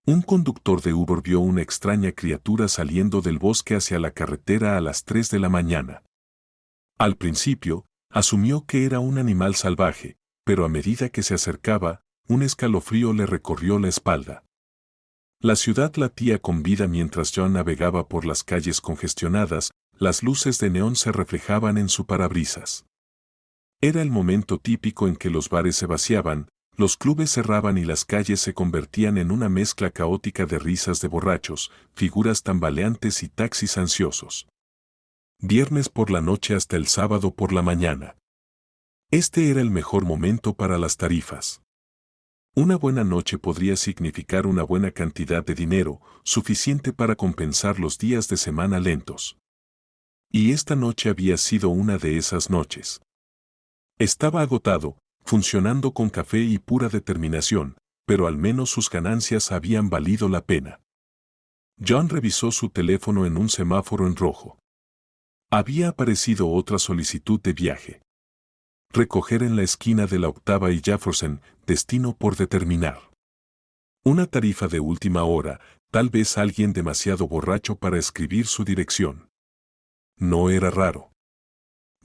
Un conductor de Uber vio una extraña criatura saliendo del bosque hacia la carretera a las 3 de la mañana. Al principio, asumió que era un animal salvaje, pero a medida que se acercaba, un escalofrío le recorrió la espalda. La ciudad latía con vida mientras John navegaba por las calles congestionadas, las luces de neón se reflejaban en su parabrisas. Era el momento típico en que los bares se vaciaban, los clubes cerraban y las calles se convertían en una mezcla caótica de risas de borrachos, figuras tambaleantes y taxis ansiosos. Viernes por la noche hasta el sábado por la mañana. Este era el mejor momento para las tarifas. Una buena noche podría significar una buena cantidad de dinero, suficiente para compensar los días de semana lentos. Y esta noche había sido una de esas noches. Estaba agotado, funcionando con café y pura determinación, pero al menos sus ganancias habían valido la pena. John revisó su teléfono en un semáforo en rojo. Había aparecido otra solicitud de viaje. Recoger en la esquina de la Octava y Jefferson, destino por determinar. Una tarifa de última hora, tal vez alguien demasiado borracho para escribir su dirección. No era raro.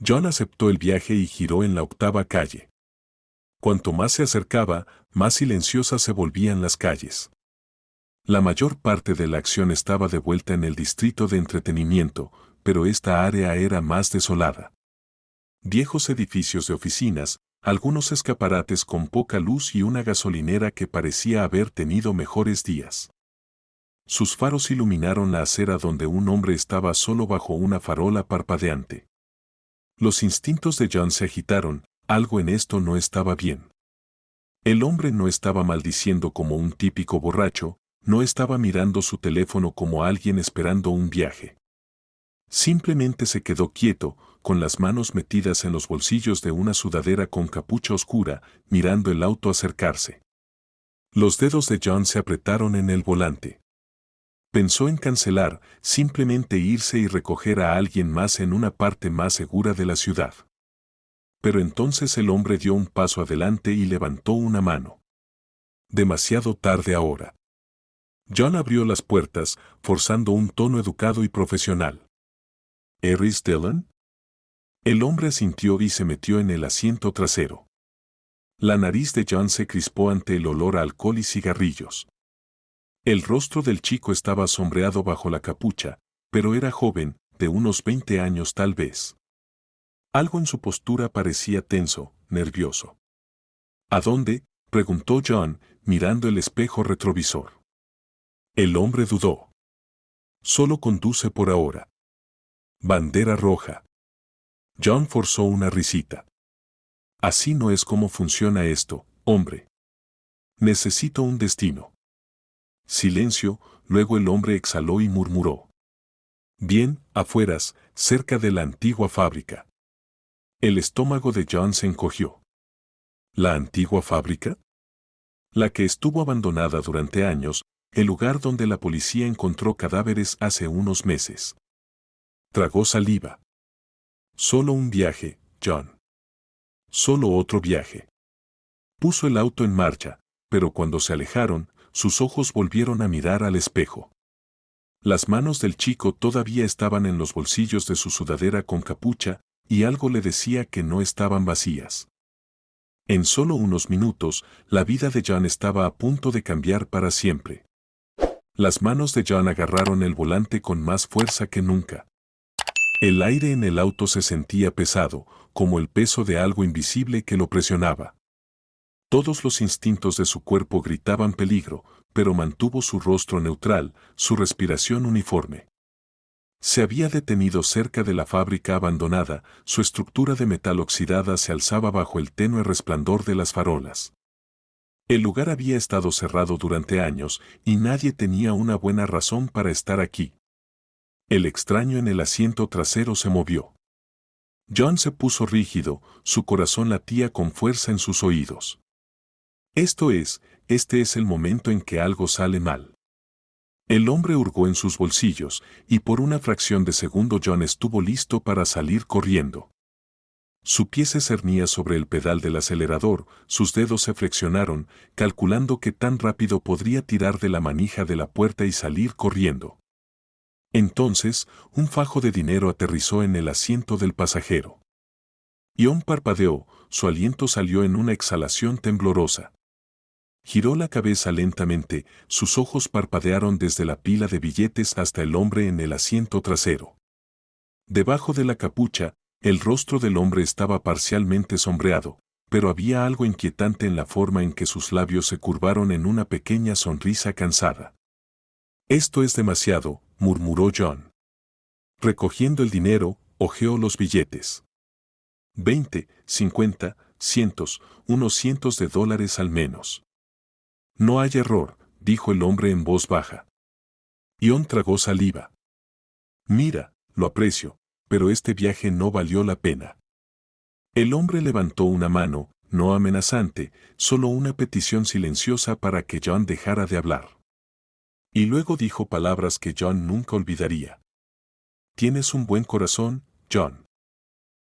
John aceptó el viaje y giró en la Octava calle. Cuanto más se acercaba, más silenciosas se volvían las calles. La mayor parte de la acción estaba de vuelta en el distrito de entretenimiento, pero esta área era más desolada. Viejos edificios de oficinas, algunos escaparates con poca luz y una gasolinera que parecía haber tenido mejores días. Sus faros iluminaron la acera donde un hombre estaba solo bajo una farola parpadeante. Los instintos de John se agitaron, algo en esto no estaba bien. El hombre no estaba maldiciendo como un típico borracho, no estaba mirando su teléfono como alguien esperando un viaje. Simplemente se quedó quieto, con las manos metidas en los bolsillos de una sudadera con capucha oscura, mirando el auto acercarse. Los dedos de John se apretaron en el volante. Pensó en cancelar, simplemente irse y recoger a alguien más en una parte más segura de la ciudad. Pero entonces el hombre dio un paso adelante y levantó una mano. Demasiado tarde ahora. John abrió las puertas, forzando un tono educado y profesional. ¿Eres Dylan? El hombre asintió y se metió en el asiento trasero. La nariz de John se crispó ante el olor a alcohol y cigarrillos. El rostro del chico estaba sombreado bajo la capucha, pero era joven, de unos 20 años tal vez. Algo en su postura parecía tenso, nervioso. ¿A dónde?, preguntó John, mirando el espejo retrovisor. El hombre dudó. Solo conduce por ahora. Bandera roja. John forzó una risita. Así no es como funciona esto, hombre. Necesito un destino. Silencio, luego el hombre exhaló y murmuró. Bien, afueras, cerca de la antigua fábrica. El estómago de John se encogió. ¿La antigua fábrica? La que estuvo abandonada durante años, el lugar donde la policía encontró cadáveres hace unos meses. Tragó saliva. Solo un viaje, John. Solo otro viaje. Puso el auto en marcha, pero cuando se alejaron, sus ojos volvieron a mirar al espejo. Las manos del chico todavía estaban en los bolsillos de su sudadera con capucha, y algo le decía que no estaban vacías. En solo unos minutos, la vida de John estaba a punto de cambiar para siempre. Las manos de John agarraron el volante con más fuerza que nunca. El aire en el auto se sentía pesado, como el peso de algo invisible que lo presionaba. Todos los instintos de su cuerpo gritaban peligro, pero mantuvo su rostro neutral, su respiración uniforme. Se había detenido cerca de la fábrica abandonada, su estructura de metal oxidada se alzaba bajo el tenue resplandor de las farolas. El lugar había estado cerrado durante años y nadie tenía una buena razón para estar aquí. El extraño en el asiento trasero se movió. John se puso rígido, su corazón latía con fuerza en sus oídos. Este es el momento en que algo sale mal. El hombre hurgó en sus bolsillos, y por una fracción de segundo John estuvo listo para salir corriendo. Su pie se cernía sobre el pedal del acelerador, sus dedos se flexionaron, calculando que tan rápido podría tirar de la manija de la puerta y salir corriendo. Entonces, un fajo de dinero aterrizó en el asiento del pasajero. Ion parpadeó, su aliento salió en una exhalación temblorosa. Giró la cabeza lentamente, sus ojos parpadearon desde la pila de billetes hasta el hombre en el asiento trasero. Debajo de la capucha, el rostro del hombre estaba parcialmente sombreado, pero había algo inquietante en la forma en que sus labios se curvaron en una pequeña sonrisa cansada. «Esto es demasiado», murmuró John. Recogiendo el dinero, hojeó los billetes. 20, 50, cientos, unos cientos de dólares al menos. «No hay error», dijo el hombre en voz baja. Ion tragó saliva. «Mira, lo aprecio, pero este viaje no valió la pena». El hombre levantó una mano, no amenazante, solo una petición silenciosa para que John dejara de hablar. Y luego dijo palabras que John nunca olvidaría. «Tienes un buen corazón, John.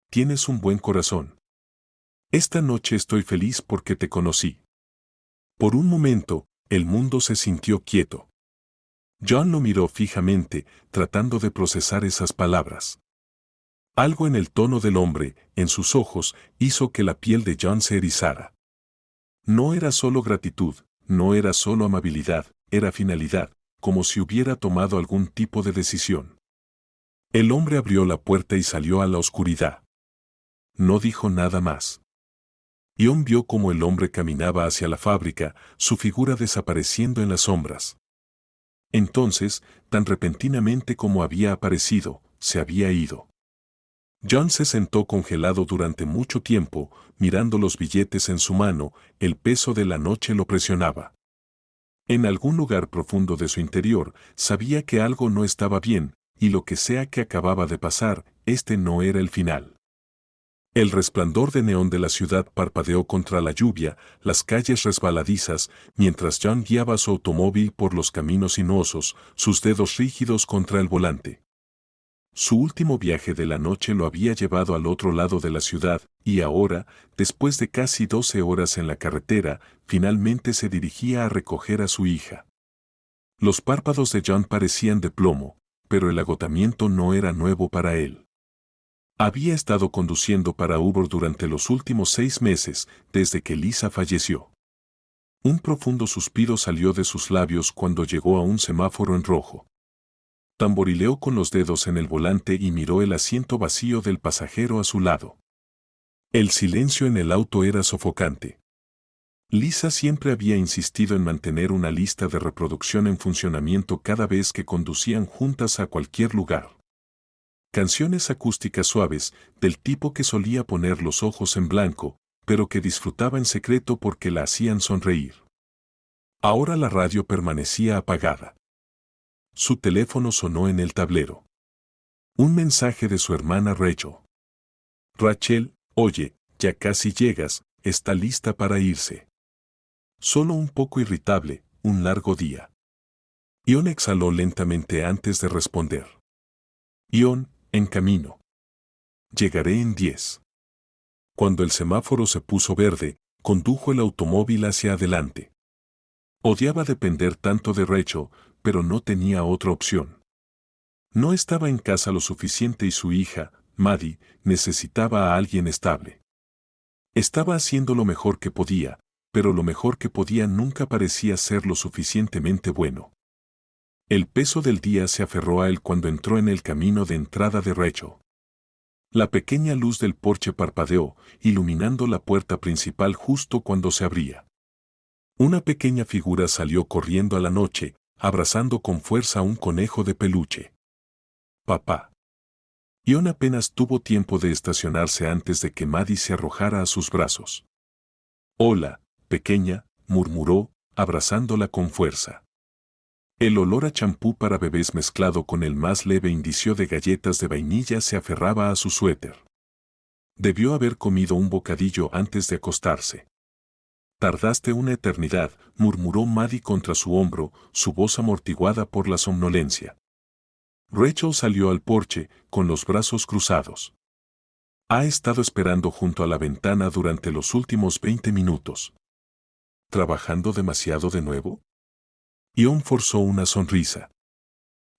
Tienes un buen corazón. Esta noche estoy feliz porque te conocí». Por un momento, el mundo se sintió quieto. John lo miró fijamente, tratando de procesar esas palabras. Algo en el tono del hombre, en sus ojos, hizo que la piel de John se erizara. No era solo gratitud, no era solo amabilidad, era finalidad, como si hubiera tomado algún tipo de decisión. El hombre abrió la puerta y salió a la oscuridad. No dijo nada más. Ion vio cómo el hombre caminaba hacia la fábrica, su figura desapareciendo en las sombras. Entonces, tan repentinamente como había aparecido, se había ido. John se sentó congelado durante mucho tiempo, mirando los billetes en su mano, el peso de la noche lo presionaba. En algún lugar profundo de su interior, sabía que algo no estaba bien, y lo que sea que acababa de pasar, este no era el final. El resplandor de neón de la ciudad parpadeó contra la lluvia, las calles resbaladizas, mientras John guiaba su automóvil por los caminos sinuosos, sus dedos rígidos contra el volante. Su último viaje de la noche lo había llevado al otro lado de la ciudad, y ahora, después de casi 12 horas en la carretera, finalmente se dirigía a recoger a su hija. Los párpados de John parecían de plomo, pero el agotamiento no era nuevo para él. Había estado conduciendo para Uber durante los últimos 6 meses, desde que Lisa falleció. Un profundo suspiro salió de sus labios cuando llegó a un semáforo en rojo. Tamborileó con los dedos en el volante y miró el asiento vacío del pasajero a su lado. El silencio en el auto era sofocante. Lisa siempre había insistido en mantener una lista de reproducción en funcionamiento cada vez que conducían juntas a cualquier lugar. Canciones acústicas suaves, del tipo que solía poner los ojos en blanco, pero que disfrutaba en secreto porque la hacían sonreír. Ahora la radio permanecía apagada. Su teléfono sonó en el tablero. Un mensaje de su hermana Rachel. «Rachel, oye, ya casi llegas, está lista para irse». Solo un poco irritable, un largo día. Ion exhaló lentamente antes de responder. «Ion, en camino. Llegaré en 10». Cuando el semáforo se puso verde, condujo el automóvil hacia adelante. Odiaba depender tanto de Rachel, pero no tenía otra opción. No estaba en casa lo suficiente y su hija, Maddie, necesitaba a alguien estable. Estaba haciendo lo mejor que podía, pero lo mejor que podía nunca parecía ser lo suficientemente bueno. El peso del día se aferró a él cuando entró en el camino de entrada de Rachel. La pequeña luz del porche parpadeó, iluminando la puerta principal justo cuando se abría. Una pequeña figura salió corriendo a la noche, abrazando con fuerza a un conejo de peluche. «Papá». Ion apenas tuvo tiempo de estacionarse antes de que Maddie se arrojara a sus brazos. «Hola, pequeña», murmuró, abrazándola con fuerza. El olor a champú para bebés mezclado con el más leve indicio de galletas de vainilla se aferraba a su suéter. Debió haber comido un bocadillo antes de acostarse. «Tardaste una eternidad», murmuró Maddie contra su hombro, su voz amortiguada por la somnolencia. Rachel salió al porche, con los brazos cruzados. Ha estado esperando junto a la ventana durante los últimos 20 minutos. ¿Trabajando demasiado de nuevo? Ion forzó una sonrisa.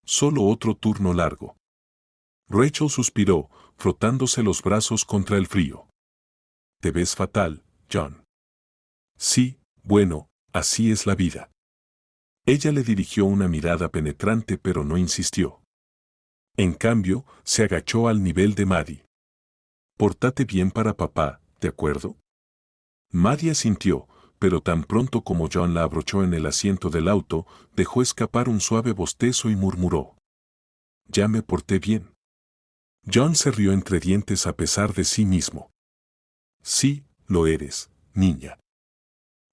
Solo otro turno largo. Rachel suspiró, frotándose los brazos contra el frío. Te ves fatal, John. Sí, bueno, así es la vida. Ella le dirigió una mirada penetrante pero no insistió. En cambio, se agachó al nivel de Maddie. Pórtate bien para papá, ¿de acuerdo? Maddie asintió, pero tan pronto como John la abrochó en el asiento del auto, dejó escapar un suave bostezo y murmuró. Ya me porté bien. John se rió entre dientes a pesar de sí mismo. Sí, lo eres, niña.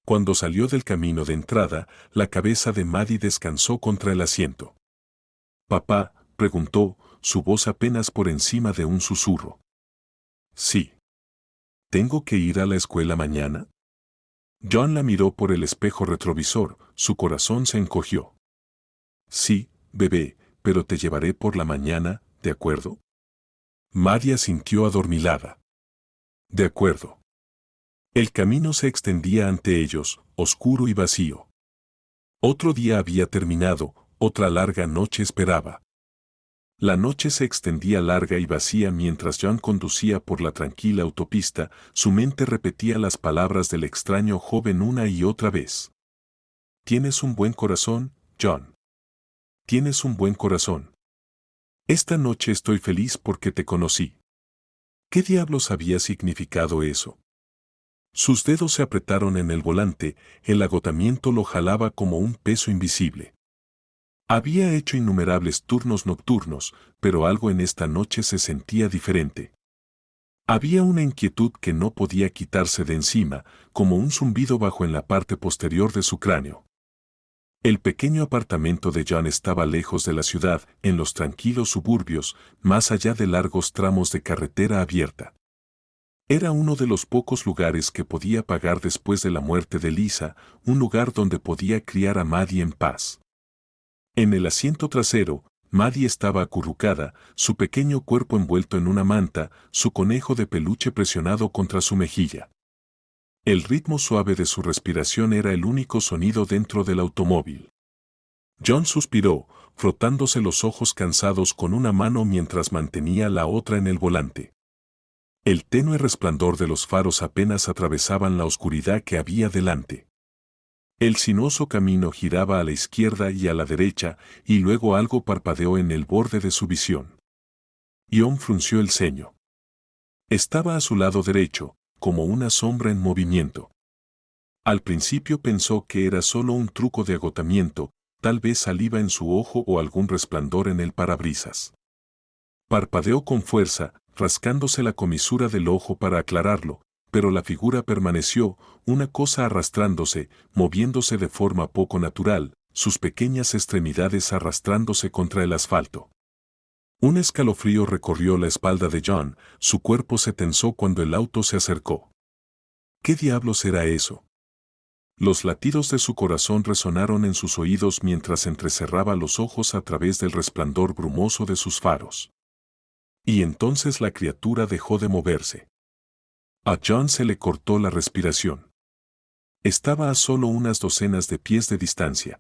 Cuando salió del camino de entrada, la cabeza de Maddie descansó contra el asiento. Papá, preguntó, su voz apenas por encima de un susurro. Sí. ¿Tengo que ir a la escuela mañana? John la miró por el espejo retrovisor, su corazón se encogió. Sí, bebé, pero te llevaré por la mañana, ¿de acuerdo? Maddie asintió adormilada. De acuerdo. El camino se extendía ante ellos, oscuro y vacío. Otro día había terminado, otra larga noche esperaba. La noche se extendía larga y vacía mientras John conducía por la tranquila autopista, su mente repetía las palabras del extraño joven una y otra vez. Tienes un buen corazón, John. Tienes un buen corazón. Esta noche estoy feliz porque te conocí. ¿Qué diablos había significado eso? Sus dedos se apretaron en el volante, el agotamiento lo jalaba como un peso invisible. Había hecho innumerables turnos nocturnos, pero algo en esta noche se sentía diferente. Había una inquietud que no podía quitarse de encima, como un zumbido bajo en la parte posterior de su cráneo. El pequeño apartamento de John estaba lejos de la ciudad, en los tranquilos suburbios, más allá de largos tramos de carretera abierta. Era uno de los pocos lugares que podía pagar después de la muerte de Lisa, un lugar donde podía criar a Maddie en paz. En el asiento trasero, Maddie estaba acurrucada, su pequeño cuerpo envuelto en una manta, su conejo de peluche presionado contra su mejilla. El ritmo suave de su respiración era el único sonido dentro del automóvil. John suspiró, frotándose los ojos cansados con una mano mientras mantenía la otra en el volante. El tenue resplandor de los faros apenas atravesaban la oscuridad que había delante. El sinuoso camino giraba a la izquierda y a la derecha, y luego algo parpadeó en el borde de su visión. Ion frunció el ceño. Estaba a su lado derecho, como una sombra en movimiento. Al principio pensó que era solo un truco de agotamiento, tal vez saliva en su ojo o algún resplandor en el parabrisas. Parpadeó con fuerza, rascándose la comisura del ojo para aclararlo, pero la figura permaneció, una cosa arrastrándose, moviéndose de forma poco natural, sus pequeñas extremidades arrastrándose contra el asfalto. Un escalofrío recorrió la espalda de John, su cuerpo se tensó cuando el auto se acercó. ¿Qué diablos era eso? Los latidos de su corazón resonaron en sus oídos mientras entrecerraba los ojos a través del resplandor brumoso de sus faros. Y entonces la criatura dejó de moverse. A John se le cortó la respiración. Estaba a solo unas docenas de pies de distancia.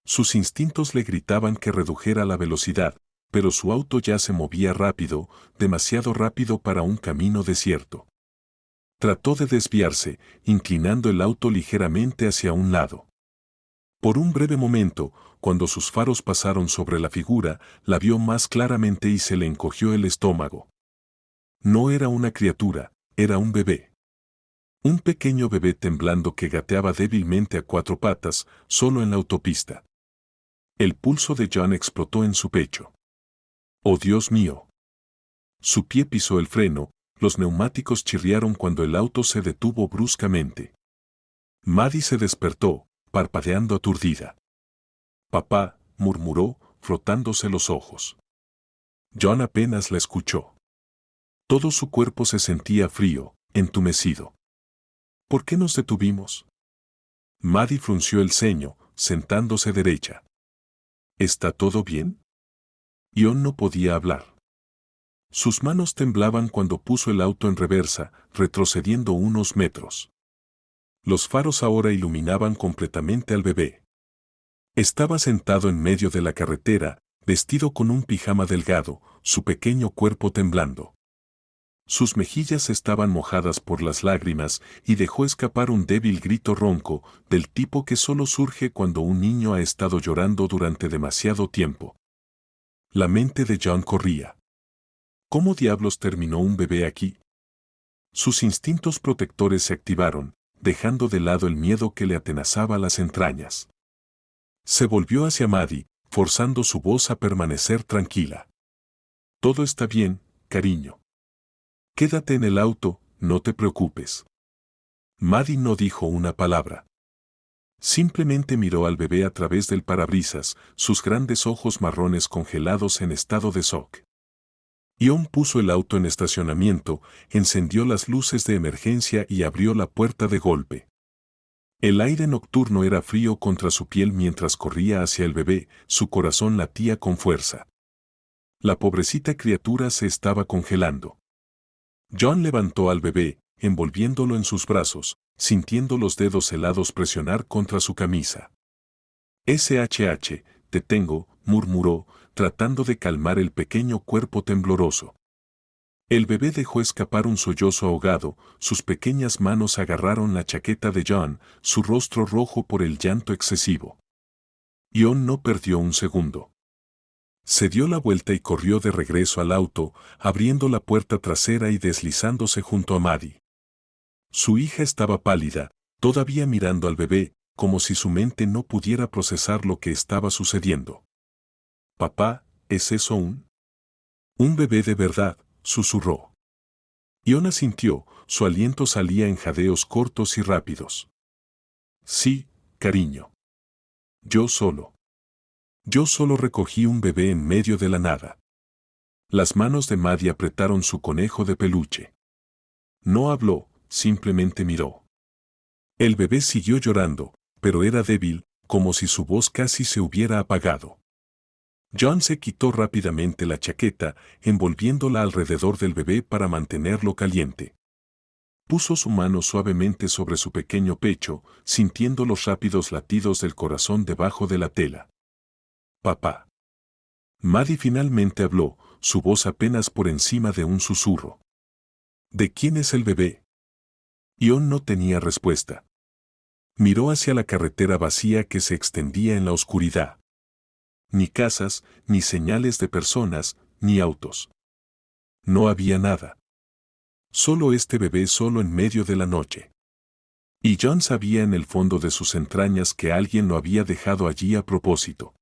Sus instintos le gritaban que redujera la velocidad, pero su auto ya se movía rápido, demasiado rápido para un camino desierto. Trató de desviarse, inclinando el auto ligeramente hacia un lado. Por un breve momento, cuando sus faros pasaron sobre la figura, la vio más claramente y se le encogió el estómago. No era una criatura, era un bebé. Un pequeño bebé temblando que gateaba débilmente a cuatro patas, solo en la autopista. El pulso de John explotó en su pecho. ¡Oh Dios mío! Su pie pisó el freno, los neumáticos chirriaron cuando el auto se detuvo bruscamente. Maddie se despertó, parpadeando aturdida. Papá, murmuró, frotándose los ojos. John apenas la escuchó. Todo su cuerpo se sentía frío, entumecido. ¿Por qué nos detuvimos? Maddie frunció el ceño, sentándose derecha. ¿Está todo bien? Ion no podía hablar. Sus manos temblaban cuando puso el auto en reversa, retrocediendo unos metros. Los faros ahora iluminaban completamente al bebé. Estaba sentado en medio de la carretera, vestido con un pijama delgado, su pequeño cuerpo temblando. Sus mejillas estaban mojadas por las lágrimas y dejó escapar un débil grito ronco, del tipo que solo surge cuando un niño ha estado llorando durante demasiado tiempo. La mente de John corría. ¿Cómo diablos terminó un bebé aquí? Sus instintos protectores se activaron, dejando de lado el miedo que le atenazaba las entrañas. Se volvió hacia Maddie, forzando su voz a permanecer tranquila. Todo está bien, cariño. Quédate en el auto, no te preocupes. Maddie no dijo una palabra. Simplemente miró al bebé a través del parabrisas, sus grandes ojos marrones congelados en estado de shock. Ion puso el auto en estacionamiento, encendió las luces de emergencia y abrió la puerta de golpe. El aire nocturno era frío contra su piel mientras corría hacia el bebé, su corazón latía con fuerza. La pobrecita criatura se estaba congelando. John levantó al bebé, envolviéndolo en sus brazos, sintiendo los dedos helados presionar contra su camisa. SHH, te tengo, murmuró, tratando de calmar el pequeño cuerpo tembloroso. El bebé dejó escapar un sollozo ahogado, sus pequeñas manos agarraron la chaqueta de John, su rostro rojo por el llanto excesivo. Ion no perdió un segundo. Se dio la vuelta y corrió de regreso al auto, abriendo la puerta trasera y deslizándose junto a Maddie. Su hija estaba pálida, todavía mirando al bebé, como si su mente no pudiera procesar lo que estaba sucediendo. «Papá, ¿es eso un bebé de verdad?», susurró. Ion asintió, su aliento salía en jadeos cortos y rápidos. «Sí, cariño. Yo solo recogí un bebé en medio de la nada». Las manos de Maddie apretaron su conejo de peluche. No habló, simplemente miró. El bebé siguió llorando, pero era débil, como si su voz casi se hubiera apagado. John se quitó rápidamente la chaqueta, envolviéndola alrededor del bebé para mantenerlo caliente. Puso su mano suavemente sobre su pequeño pecho, sintiendo los rápidos latidos del corazón debajo de la tela. «Papá». Maddie finalmente habló, su voz apenas por encima de un susurro. «¿De quién es el bebé?». Ion no tenía respuesta. Miró hacia la carretera vacía que se extendía en la oscuridad. Ni casas, ni señales de personas, ni autos. No había nada. Solo este bebé solo en medio de la noche. Y John sabía en el fondo de sus entrañas que alguien lo había dejado allí a propósito.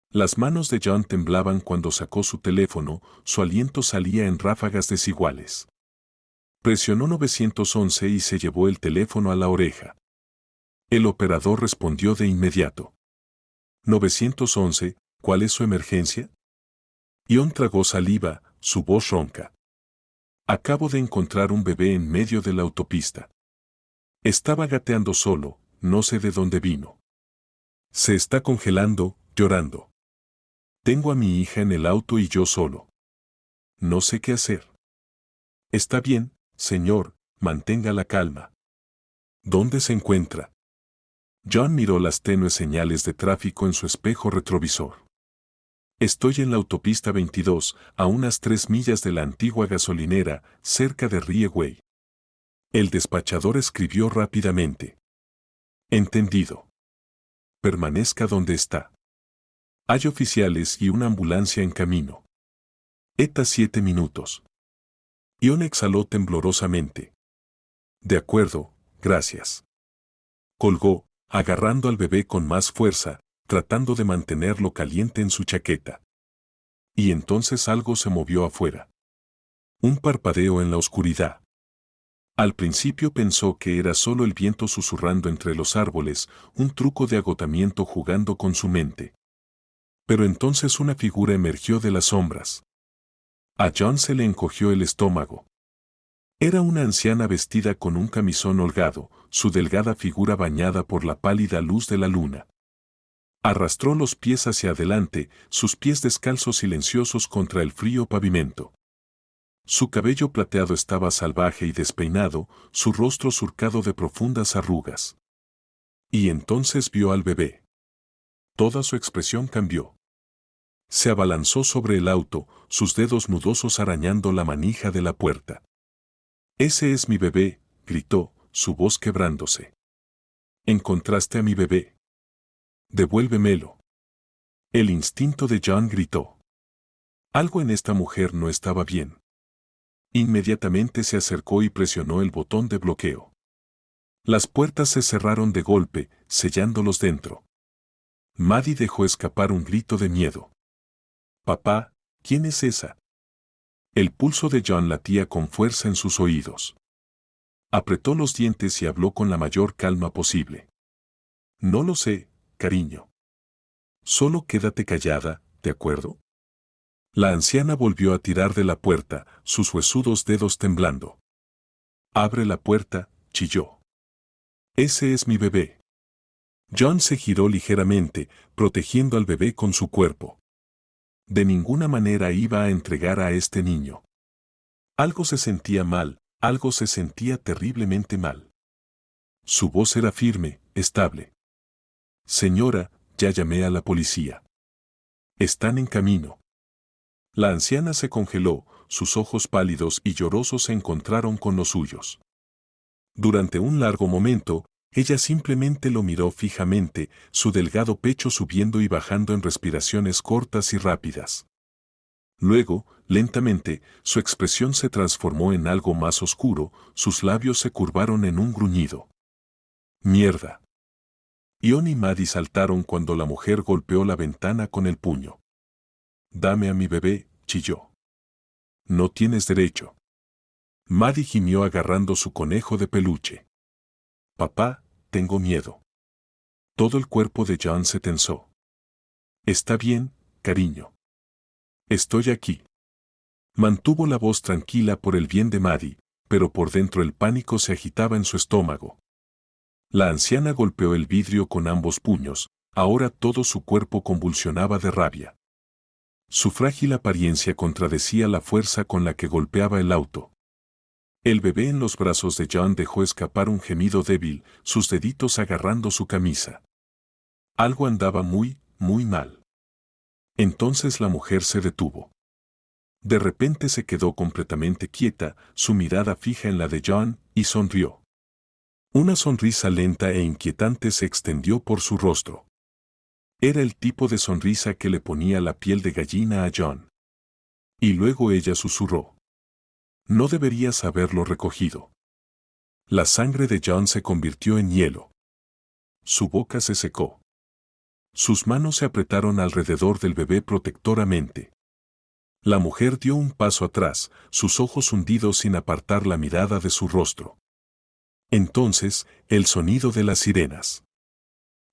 Las manos de John temblaban cuando sacó su teléfono, su aliento salía en ráfagas desiguales. Presionó 911 y se llevó el teléfono a la oreja. El operador respondió de inmediato. 911, ¿cuál es su emergencia? Ion tragó saliva, su voz ronca. Acabo de encontrar un bebé en medio de la autopista. Estaba gateando solo, no sé de dónde vino. Se está congelando, llorando. Tengo a mi hija en el auto y yo solo. No sé qué hacer. Está bien, señor, mantenga la calma. ¿Dónde se encuentra? John miró las tenues señales de tráfico en su espejo retrovisor. Estoy en la autopista 22, a unas 3 millas de la antigua gasolinera, cerca de Rieway. El despachador escribió rápidamente. Entendido. Permanezca donde está. Hay oficiales y una ambulancia en camino. ETA 7 minutos. Ion exhaló temblorosamente. De acuerdo, gracias. Colgó, agarrando al bebé con más fuerza, tratando de mantenerlo caliente en su chaqueta. Y entonces algo se movió afuera. Un parpadeo en la oscuridad. Al principio pensó que era solo el viento susurrando entre los árboles, un truco de agotamiento jugando con su mente. Pero entonces una figura emergió de las sombras. A John se le encogió el estómago. Era una anciana vestida con un camisón holgado, su delgada figura bañada por la pálida luz de la luna. Arrastró los pies hacia adelante, sus pies descalzos silenciosos contra el frío pavimento. Su cabello plateado estaba salvaje y despeinado, su rostro surcado de profundas arrugas. Y entonces vio al bebé. Toda su expresión cambió. Se abalanzó sobre el auto, sus dedos nudosos arañando la manija de la puerta. «Ese es mi bebé», gritó, su voz quebrándose. «Encontraste a mi bebé. Devuélvemelo». El instinto de John gritó. Algo en esta mujer no estaba bien. Inmediatamente se acercó y presionó el botón de bloqueo. Las puertas se cerraron de golpe, sellándolos dentro. Maddie dejó escapar un grito de miedo. «Papá, ¿quién es esa?». El pulso de John latía con fuerza en sus oídos. Apretó los dientes y habló con la mayor calma posible. «No lo sé, cariño. Solo quédate callada, ¿de acuerdo?». La anciana volvió a tirar de la puerta, sus huesudos dedos temblando. «Abre la puerta», chilló. «Ese es mi bebé». John se giró ligeramente, protegiendo al bebé con su cuerpo. De ninguna manera iba a entregar a este niño. Algo se sentía mal, algo se sentía terriblemente mal. Su voz era firme, estable. «Señora, ya llamé a la policía. Están en camino». La anciana se congeló, sus ojos pálidos y llorosos se encontraron con los suyos. Durante un largo momento, ella simplemente lo miró fijamente, su delgado pecho subiendo y bajando en respiraciones cortas y rápidas. Luego, lentamente, su expresión se transformó en algo más oscuro, sus labios se curvaron en un gruñido. «¡Mierda!». Ion y Maddie saltaron cuando la mujer golpeó la ventana con el puño. «Dame a mi bebé», chilló. «No tienes derecho». Maddie gimió agarrando su conejo de peluche. «Papá, tengo miedo». Todo el cuerpo de John se tensó. «Está bien, cariño. Estoy aquí». Mantuvo la voz tranquila por el bien de Maddie, pero por dentro el pánico se agitaba en su estómago. La anciana golpeó el vidrio con ambos puños, ahora todo su cuerpo convulsionaba de rabia. Su frágil apariencia contradecía la fuerza con la que golpeaba el auto. El bebé en los brazos de John dejó escapar un gemido débil, sus deditos agarrando su camisa. Algo andaba muy mal. Entonces la mujer se detuvo. De repente se quedó completamente quieta, su mirada fija en la de John, y sonrió. Una sonrisa lenta e inquietante se extendió por su rostro. Era el tipo de sonrisa que le ponía la piel de gallina a John. Y luego ella susurró. «No deberías haberlo recogido». La sangre de John se convirtió en hielo. Su boca se secó. Sus manos se apretaron alrededor del bebé protectoramente. La mujer dio un paso atrás, sus ojos hundidos sin apartar la mirada de su rostro. Entonces, el sonido de las sirenas.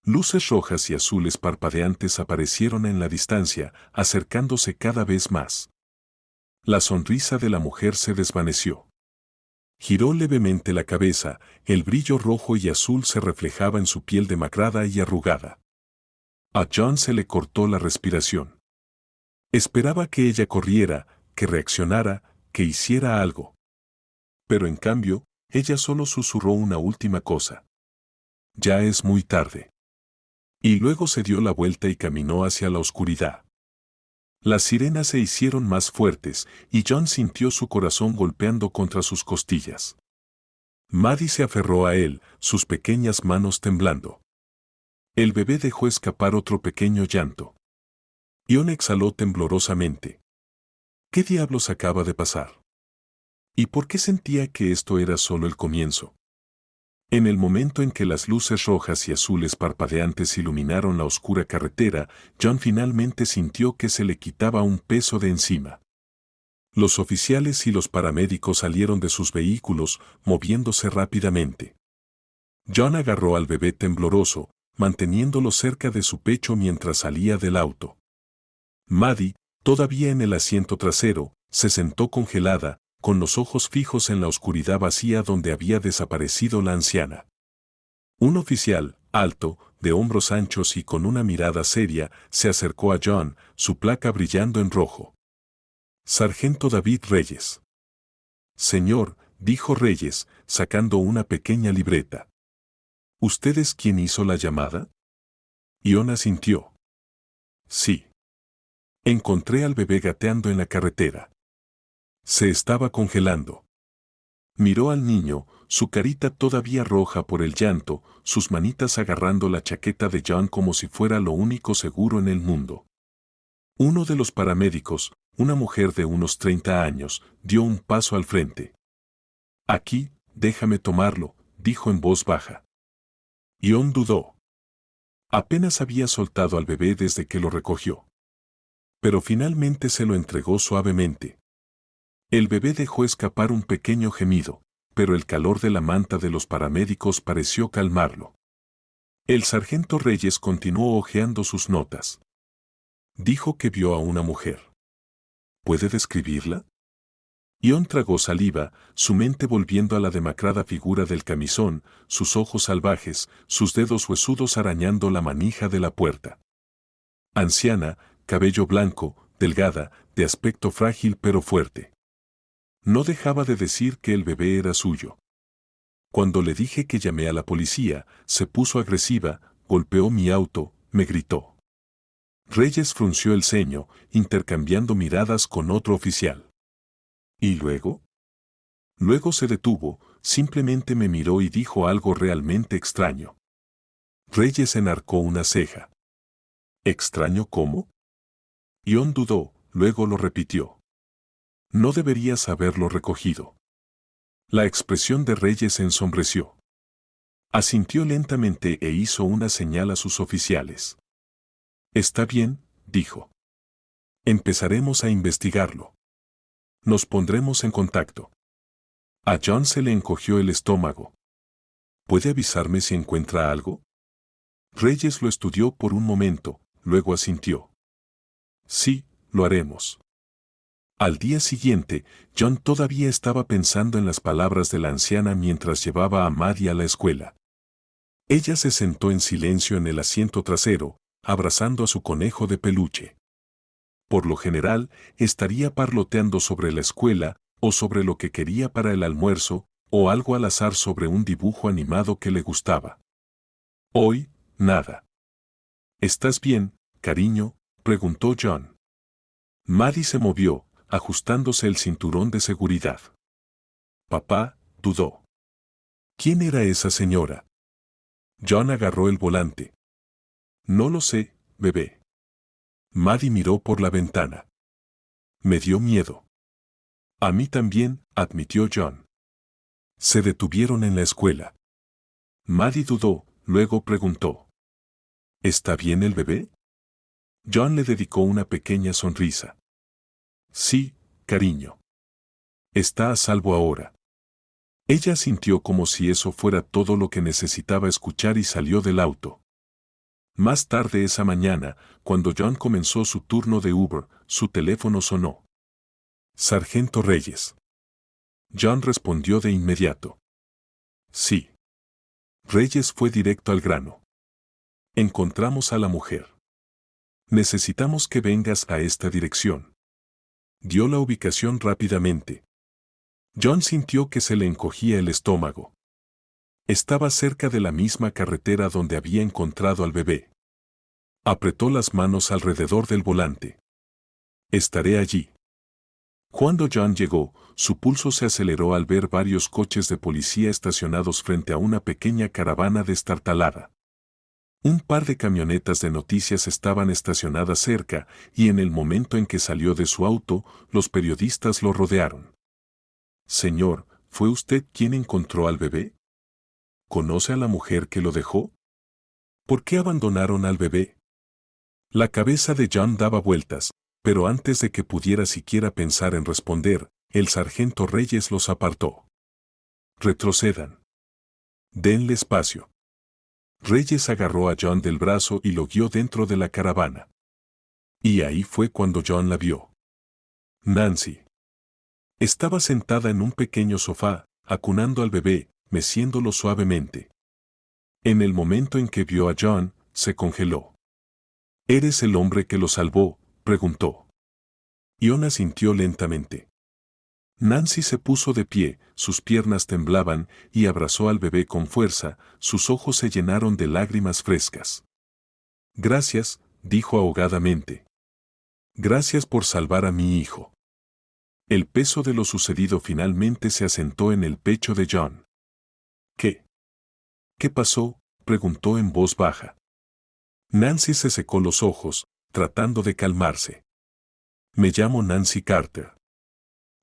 Luces rojas y azules parpadeantes aparecieron en la distancia, acercándose cada vez más. La sonrisa de la mujer se desvaneció. Giró levemente la cabeza, el brillo rojo y azul se reflejaba en su piel demacrada y arrugada. A John se le cortó la respiración. Esperaba que ella corriera, que reaccionara, que hiciera algo. Pero en cambio, ella solo susurró una última cosa. «Ya es muy tarde». Y luego se dio la vuelta y caminó hacia la oscuridad. Las sirenas se hicieron más fuertes, y John sintió su corazón golpeando contra sus costillas. Maddie se aferró a él, sus pequeñas manos temblando. El bebé dejó escapar otro pequeño llanto. Ion exhaló temblorosamente. ¿Qué diablos acaba de pasar? ¿Y por qué sentía que esto era solo el comienzo? En el momento en que las luces rojas y azules parpadeantes iluminaron la oscura carretera, John finalmente sintió que se le quitaba un peso de encima. Los oficiales y los paramédicos salieron de sus vehículos, moviéndose rápidamente. John agarró al bebé tembloroso, manteniéndolo cerca de su pecho mientras salía del auto. Maddie, todavía en el asiento trasero, se sentó congelada, con los ojos fijos en la oscuridad vacía donde había desaparecido la anciana. Un oficial, alto, de hombros anchos y con una mirada seria, se acercó a John, su placa brillando en rojo. «Sargento David Reyes». Señor, dijo Reyes, sacando una pequeña libreta. ¿Usted es quien hizo la llamada? Ion asintió. Sí. Encontré al bebé gateando en la carretera. Se estaba congelando. Miró al niño, su carita todavía roja por el llanto, sus manitas agarrando la chaqueta de John como si fuera lo único seguro en el mundo. Uno de los paramédicos, una mujer de unos 30 años, dio un paso al frente. Aquí, déjame tomarlo, dijo en voz baja. Ion dudó. Apenas había soltado al bebé desde que lo recogió. Pero finalmente se lo entregó suavemente. El bebé dejó escapar un pequeño gemido, pero el calor de la manta de los paramédicos pareció calmarlo. El sargento Reyes continuó hojeando sus notas. Dijo que vio a una mujer. ¿Puede describirla? Ion tragó saliva, su mente volviendo a la demacrada figura del camisón, sus ojos salvajes, sus dedos huesudos arañando la manija de la puerta. Anciana, cabello blanco, delgada, de aspecto frágil pero fuerte. No dejaba de decir que el bebé era suyo. Cuando le dije que llamé a la policía, se puso agresiva, golpeó mi auto, me gritó. Reyes frunció el ceño, intercambiando miradas con otro oficial. ¿Y luego? Luego se detuvo, simplemente me miró y dijo algo realmente extraño. Reyes enarcó una ceja. ¿Extraño cómo? Ion dudó, luego lo repitió. No deberías haberlo recogido. La expresión de Reyes se ensombreció. Asintió lentamente e hizo una señal a sus oficiales. Está bien, dijo. Empezaremos a investigarlo. Nos pondremos en contacto. A John se le encogió el estómago. ¿Puede avisarme si encuentra algo? Reyes lo estudió por un momento, luego asintió. Sí, lo haremos. Al día siguiente, John todavía estaba pensando en las palabras de la anciana mientras llevaba a Maddie a la escuela. Ella se sentó en silencio en el asiento trasero, abrazando a su conejo de peluche. Por lo general, estaría parloteando sobre la escuela, o sobre lo que quería para el almuerzo, o algo al azar sobre un dibujo animado que le gustaba. Hoy, nada. ¿Estás bien, cariño?, preguntó John. Maddie se movió, ajustándose el cinturón de seguridad. Papá, dudó. ¿Quién era esa señora? John agarró el volante. No lo sé, bebé. Maddie miró por la ventana. Me dio miedo. A mí también, admitió John. Se detuvieron en la escuela. Maddie dudó, luego preguntó. ¿Está bien el bebé? John le dedicó una pequeña sonrisa. Sí, cariño. Está a salvo ahora. Ella sintió como si eso fuera todo lo que necesitaba escuchar y salió del auto. Más tarde esa mañana, cuando John comenzó su turno de Uber, su teléfono sonó. Sargento Reyes. John respondió de inmediato. Sí. Reyes fue directo al grano. Encontramos a la mujer. Necesitamos que vengas a esta dirección. Dio la ubicación rápidamente. John sintió que se le encogía el estómago. Estaba cerca de la misma carretera donde había encontrado al bebé. Apretó las manos alrededor del volante. Estaré allí. Cuando John llegó, su pulso se aceleró al ver varios coches de policía estacionados frente a una pequeña caravana destartalada. Un par de camionetas de noticias estaban estacionadas cerca, y en el momento en que salió de su auto, los periodistas lo rodearon. Señor, ¿fue usted quien encontró al bebé? ¿Conoce a la mujer que lo dejó? ¿Por qué abandonaron al bebé? La cabeza de John daba vueltas, pero antes de que pudiera siquiera pensar en responder, el sargento Reyes los apartó. Retrocedan. Denle espacio. Reyes agarró a John del brazo y lo guió dentro de la caravana. Y ahí fue cuando John la vio. Nancy. Estaba sentada en un pequeño sofá, acunando al bebé, meciéndolo suavemente. En el momento en que vio a John, se congeló. ¿Eres el hombre que lo salvó?, preguntó. Ion asintió lentamente. Nancy se puso de pie, sus piernas temblaban y abrazó al bebé con fuerza, sus ojos se llenaron de lágrimas frescas. Gracias, dijo ahogadamente. Gracias por salvar a mi hijo. El peso de lo sucedido finalmente se asentó en el pecho de John. ¿Qué? ¿Qué pasó?, preguntó en voz baja. Nancy se secó los ojos, tratando de calmarse. Me llamo Nancy Carter.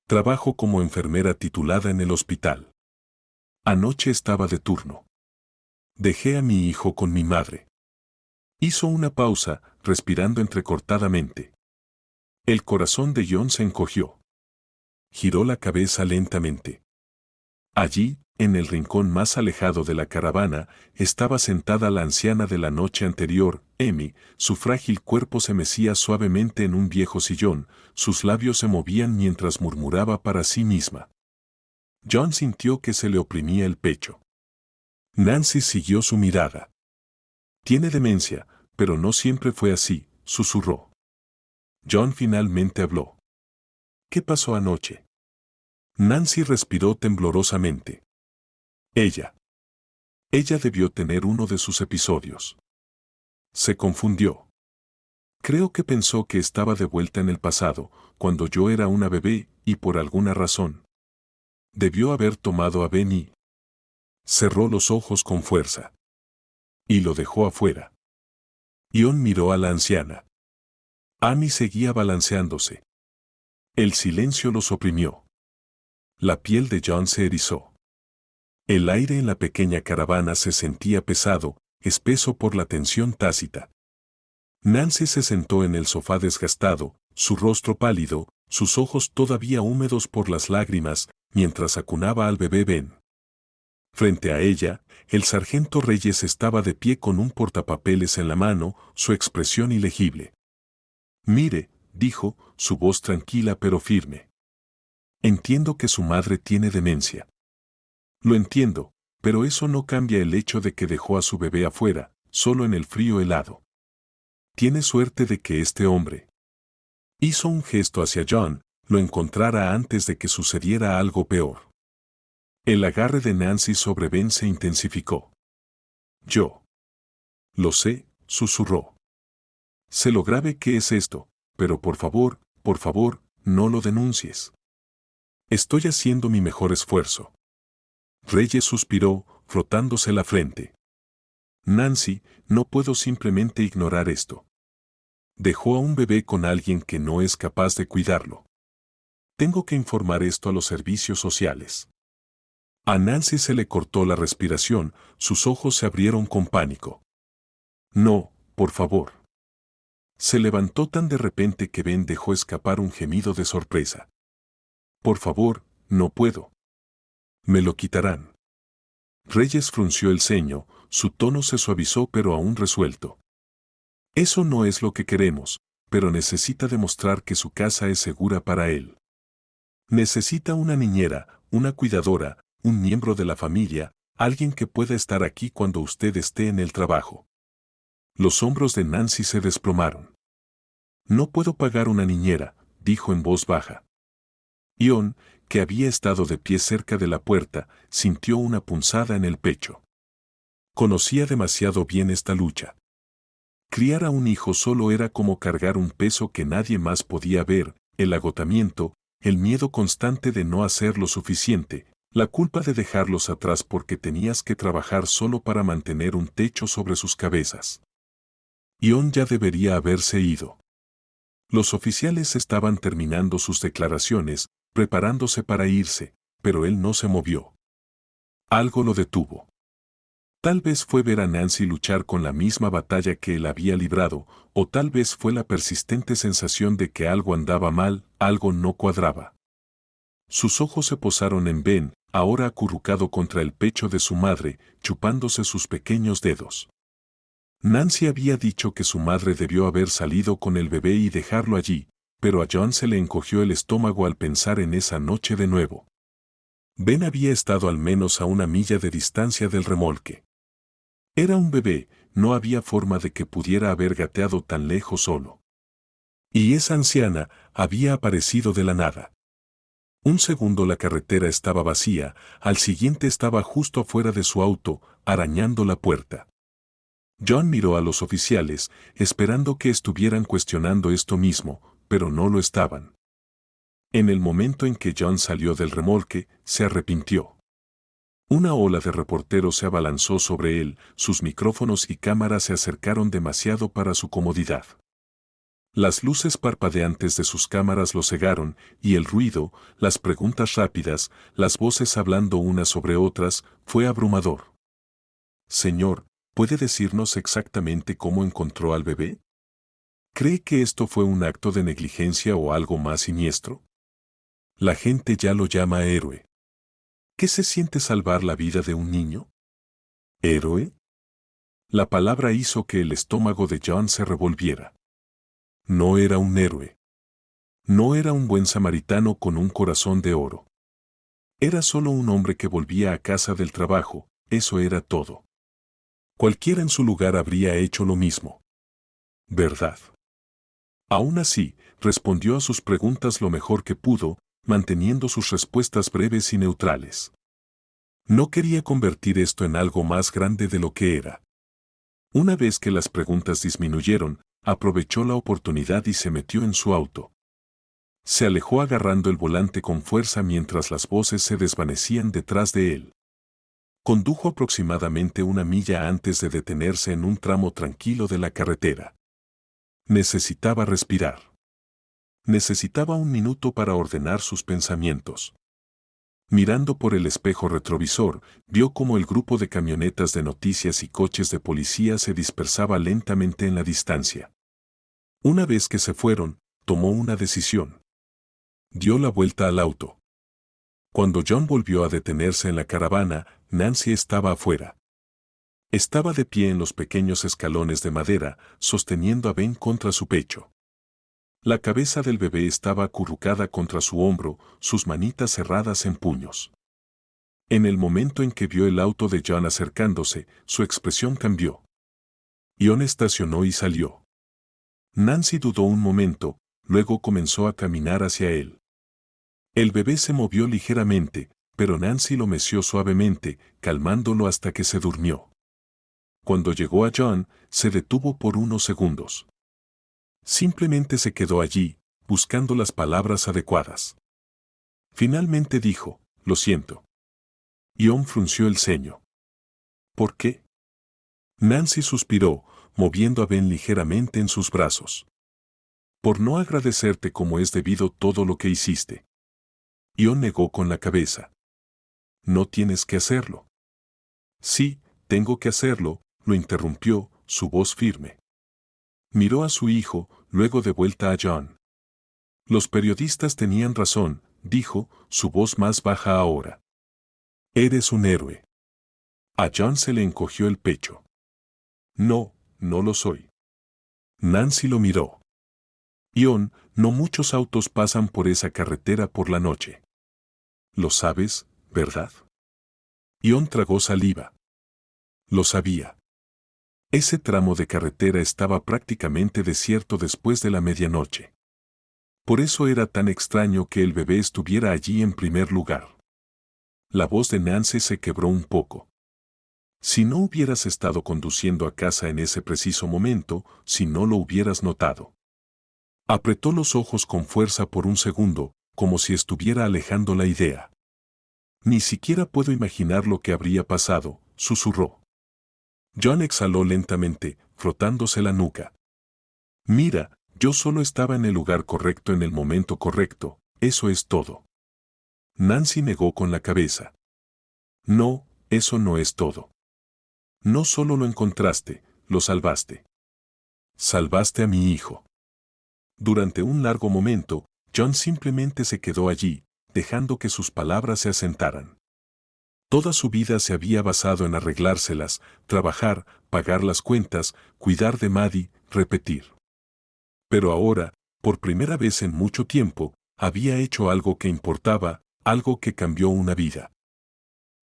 Trabajo como enfermera titulada en el hospital. Anoche estaba de turno. Dejé a mi hijo con mi madre. Hizo una pausa, respirando entrecortadamente. El corazón de John se encogió. Giró la cabeza lentamente. Allí, en el rincón más alejado de la caravana, estaba sentada la anciana de la noche anterior, Amy. Su frágil cuerpo se mecía suavemente en un viejo sillón, sus labios se movían mientras murmuraba para sí misma. John sintió que se le oprimía el pecho. Nancy siguió su mirada. Tiene demencia, pero no siempre fue así, susurró. John finalmente habló. ¿Qué pasó anoche? Nancy respiró temblorosamente. Ella debió tener uno de sus episodios. Se confundió. Creo que pensó que estaba de vuelta en el pasado, cuando yo era una bebé, y por alguna razón. Debió haber tomado a Ben y cerró los ojos con fuerza. Y lo dejó afuera. Ion miró a la anciana. Amy seguía balanceándose. El silencio los oprimió. La piel de John se erizó. El aire en la pequeña caravana se sentía pesado, espeso por la tensión tácita. Nancy se sentó en el sofá desgastado, su rostro pálido, sus ojos todavía húmedos por las lágrimas, mientras acunaba al bebé Ben. Frente a ella, el sargento Reyes estaba de pie con un portapapeles en la mano, su expresión ilegible. Mire, dijo, su voz tranquila pero firme. Entiendo que su madre tiene demencia. Lo entiendo, pero eso no cambia el hecho de que dejó a su bebé afuera, solo en el frío helado. Tiene suerte de que este hombre hizo un gesto hacia John, lo encontrara antes de que sucediera algo peor. El agarre de Nancy sobre Ben se intensificó. Yo lo sé, susurró. Sé lo grave que es esto, pero por favor, no lo denuncies. Estoy haciendo mi mejor esfuerzo. Reyes suspiró, frotándose la frente. Nancy, no puedo simplemente ignorar esto. Dejó a un bebé con alguien que no es capaz de cuidarlo. Tengo que informar esto a los servicios sociales. A Nancy se le cortó la respiración, sus ojos se abrieron con pánico. No, por favor. Se levantó tan de repente que Ben dejó escapar un gemido de sorpresa. Por favor, no puedo. Me lo quitarán. Reyes frunció el ceño, su tono se suavizó pero aún resuelto. Eso no es lo que queremos, pero necesita demostrar que su casa es segura para él. Necesita una niñera, una cuidadora, un miembro de la familia, alguien que pueda estar aquí cuando usted esté en el trabajo. Los hombros de Nancy se desplomaron. No puedo pagar una niñera, dijo en voz baja. Ion, que había estado de pie cerca de la puerta, sintió una punzada en el pecho. Conocía demasiado bien esta lucha. Criar a un hijo solo era como cargar un peso que nadie más podía ver, el agotamiento, el miedo constante de no hacer lo suficiente, la culpa de dejarlos atrás porque tenías que trabajar solo para mantener un techo sobre sus cabezas. Ion ya debería haberse ido. Los oficiales estaban terminando sus declaraciones, preparándose para irse, pero él no se movió. Algo lo detuvo. Tal vez fue ver a Nancy luchar con la misma batalla que él había librado, o tal vez fue la persistente sensación de que algo andaba mal, algo no cuadraba. Sus ojos se posaron en Ben, ahora acurrucado contra el pecho de su madre, chupándose sus pequeños dedos. Nancy había dicho que su madre debió haber salido con el bebé y dejarlo allí, pero a John se le encogió el estómago al pensar en esa noche de nuevo. Ben había estado al menos a 1 milla de distancia del remolque. Era un bebé, no había forma de que pudiera haber gateado tan lejos solo. Y esa anciana había aparecido de la nada. Un segundo la carretera estaba vacía, al siguiente estaba justo afuera de su auto, arañando la puerta. John miró a los oficiales, esperando que estuvieran cuestionando esto mismo, pero no lo estaban. En el momento en que John salió del remolque, se arrepintió. Una ola de reporteros se abalanzó sobre él, sus micrófonos y cámaras se acercaron demasiado para su comodidad. Las luces parpadeantes de sus cámaras lo cegaron, y el ruido, las preguntas rápidas, las voces hablando unas sobre otras, fue abrumador. Señor, ¿puede decirnos exactamente cómo encontró al bebé? ¿Cree que esto fue un acto de negligencia o algo más siniestro? La gente ya lo llama héroe. ¿Qué se siente salvar la vida de un niño? ¿Héroe? La palabra hizo que el estómago de John se revolviera. No era un héroe. No era un buen samaritano con un corazón de oro. Era solo un hombre que volvía a casa del trabajo, eso era todo. Cualquiera en su lugar habría hecho lo mismo. ¿Verdad? Aún así, respondió a sus preguntas lo mejor que pudo, manteniendo sus respuestas breves y neutrales. No quería convertir esto en algo más grande de lo que era. Una vez que las preguntas disminuyeron, aprovechó la oportunidad y se metió en su auto. Se alejó agarrando el volante con fuerza mientras las voces se desvanecían detrás de él. Condujo aproximadamente 1 milla antes de detenerse en un tramo tranquilo de la carretera. Necesitaba respirar. Necesitaba un minuto para ordenar sus pensamientos. Mirando por el espejo retrovisor, vio cómo el grupo de camionetas de noticias y coches de policía se dispersaba lentamente en la distancia. Una vez que se fueron, tomó una decisión. Dio la vuelta al auto. Cuando John volvió a detenerse en la caravana, Nancy estaba afuera. Estaba de pie en los pequeños escalones de madera, sosteniendo a Ben contra su pecho. La cabeza del bebé estaba acurrucada contra su hombro, sus manitas cerradas en puños. En el momento en que vio el auto de John acercándose, su expresión cambió. John estacionó y salió. Nancy dudó un momento, luego comenzó a caminar hacia él. El bebé se movió ligeramente, pero Nancy lo meció suavemente, calmándolo hasta que se durmió. Cuando llegó a John, se detuvo por unos segundos. Simplemente se quedó allí, buscando las palabras adecuadas. Finalmente dijo, «Lo siento». John frunció el ceño. «¿Por qué?» Nancy suspiró, moviendo a Ben ligeramente en sus brazos. «Por no agradecerte como es debido todo lo que hiciste». John negó con la cabeza. «No tienes que hacerlo». «Sí, tengo que hacerlo», lo interrumpió, su voz firme. Miró a su hijo, luego de vuelta a John. «Los periodistas tenían razón», dijo, su voz más baja ahora. «Eres un héroe». A John se le encogió el pecho. «No, no lo soy». Nancy lo miró. «John, no muchos autos pasan por esa carretera por la noche. Lo sabes, ¿verdad?» John tragó saliva. Lo sabía. Ese tramo de carretera estaba prácticamente desierto después de la medianoche. Por eso era tan extraño que el bebé estuviera allí en primer lugar. La voz de Nancy se quebró un poco. Si no hubieras estado conduciendo a casa en ese preciso momento, si no lo hubieras notado. Apretó los ojos con fuerza por un segundo, como si estuviera alejando la idea. Ni siquiera puedo imaginar lo que habría pasado, susurró. John exhaló lentamente, frotándose la nuca. «Mira, yo solo estaba en el lugar correcto en el momento correcto, eso es todo». Nancy negó con la cabeza. «No, eso no es todo. No solo lo encontraste, lo salvaste. Salvaste a mi hijo». Durante un largo momento, John simplemente se quedó allí, dejando que sus palabras se asentaran. Toda su vida se había basado en arreglárselas, trabajar, pagar las cuentas, cuidar de Maddie, repetir. Pero ahora, por primera vez en mucho tiempo, había hecho algo que importaba, algo que cambió una vida.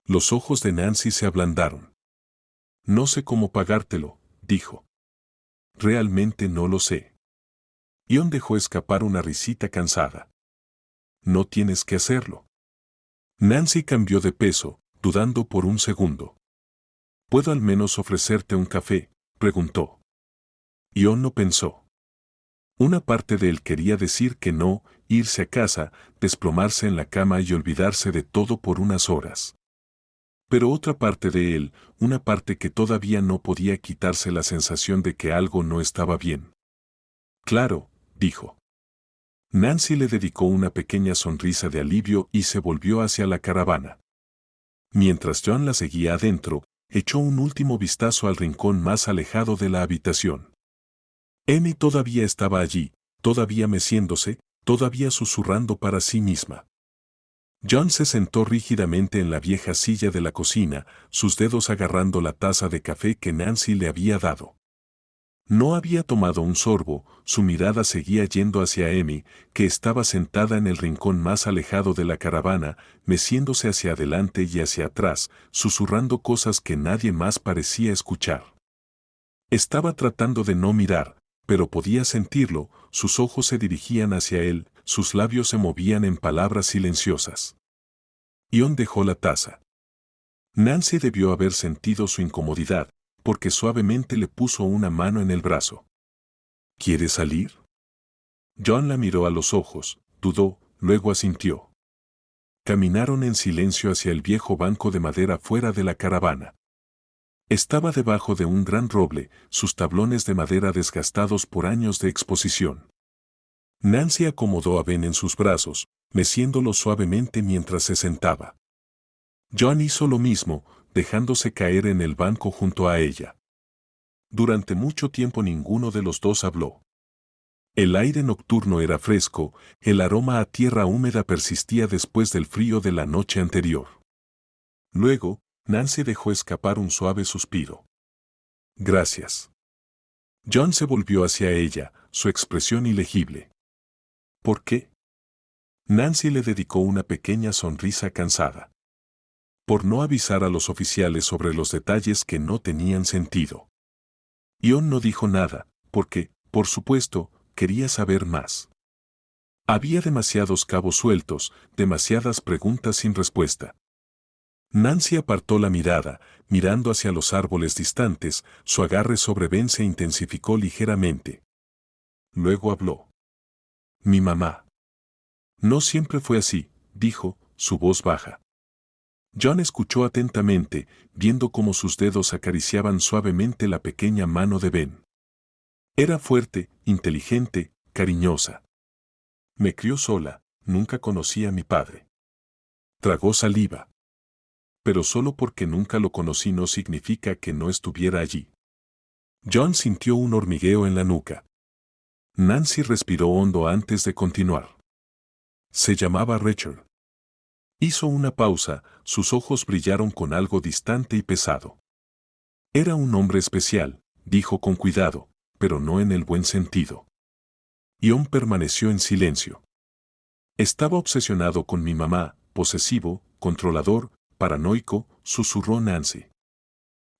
Los ojos de Nancy se ablandaron. «No sé cómo pagártelo», dijo. «Realmente no lo sé». John dejó escapar una risita cansada. no tienes que hacerlo. Nancy cambió de peso, dudando por un segundo. ¿Puedo al menos ofrecerte un café?, preguntó. Ion no pensó. Una parte de él quería decir que no, irse a casa, desplomarse en la cama y olvidarse de todo por unas horas. Pero otra parte de él, una parte que todavía no podía quitarse la sensación de que algo no estaba bien. Claro, dijo. Nancy le dedicó una pequeña sonrisa de alivio y se volvió hacia la caravana. Mientras John la seguía adentro, echó un último vistazo al rincón más alejado de la habitación. Amy todavía estaba allí, todavía meciéndose, todavía susurrando para sí misma. John se sentó rígidamente en la vieja silla de la cocina, sus dedos agarrando la taza de café que Nancy le había dado. No había tomado un sorbo, su mirada seguía yendo hacia Amy, que estaba sentada en el rincón más alejado de la caravana, meciéndose hacia adelante y hacia atrás, susurrando cosas que nadie más parecía escuchar. Estaba tratando de no mirar, pero podía sentirlo, sus ojos se dirigían hacia él, sus labios se movían en palabras silenciosas. Ion dejó la taza. Nancy debió haber sentido su incomodidad, porque suavemente le puso una mano en el brazo. ¿Quieres salir? John la miró a los ojos, dudó, luego asintió. Caminaron en silencio hacia el viejo banco de madera fuera de la caravana. Estaba debajo de un gran roble, sus tablones de madera desgastados por años de exposición. Nancy acomodó a Ben en sus brazos, meciéndolo suavemente mientras se sentaba. John hizo lo mismo, dejándose caer en el banco junto a ella. Durante mucho tiempo ninguno de los dos habló. El aire nocturno era fresco, el aroma a tierra húmeda persistía después del frío de la noche anterior. Luego, Nancy dejó escapar un suave suspiro. Gracias. John se volvió hacia ella, su expresión ilegible. ¿Por qué? Nancy le dedicó una pequeña sonrisa cansada. Por no avisar a los oficiales sobre los detalles que no tenían sentido. Ion no dijo nada, porque, por supuesto, quería saber más. Había demasiados cabos sueltos, demasiadas preguntas sin respuesta. Nancy apartó la mirada, mirando hacia los árboles distantes, su agarre sobre Ben se intensificó ligeramente. Luego habló. Mi mamá. No siempre fue así, dijo, su voz baja. John escuchó atentamente, viendo cómo sus dedos acariciaban suavemente la pequeña mano de Ben. Era fuerte, inteligente, cariñosa. Me crió sola, nunca conocí a mi padre. Tragó saliva. Pero solo porque nunca lo conocí no significa que no estuviera allí. John sintió un hormigueo en la nuca. Nancy respiró hondo antes de continuar. Se llamaba Richard. Hizo una pausa, sus ojos brillaron con algo distante y pesado. Era un hombre especial, dijo con cuidado, pero no en el buen sentido. Ion permaneció en silencio. Estaba obsesionado con mi mamá, posesivo, controlador, paranoico, susurró Nancy.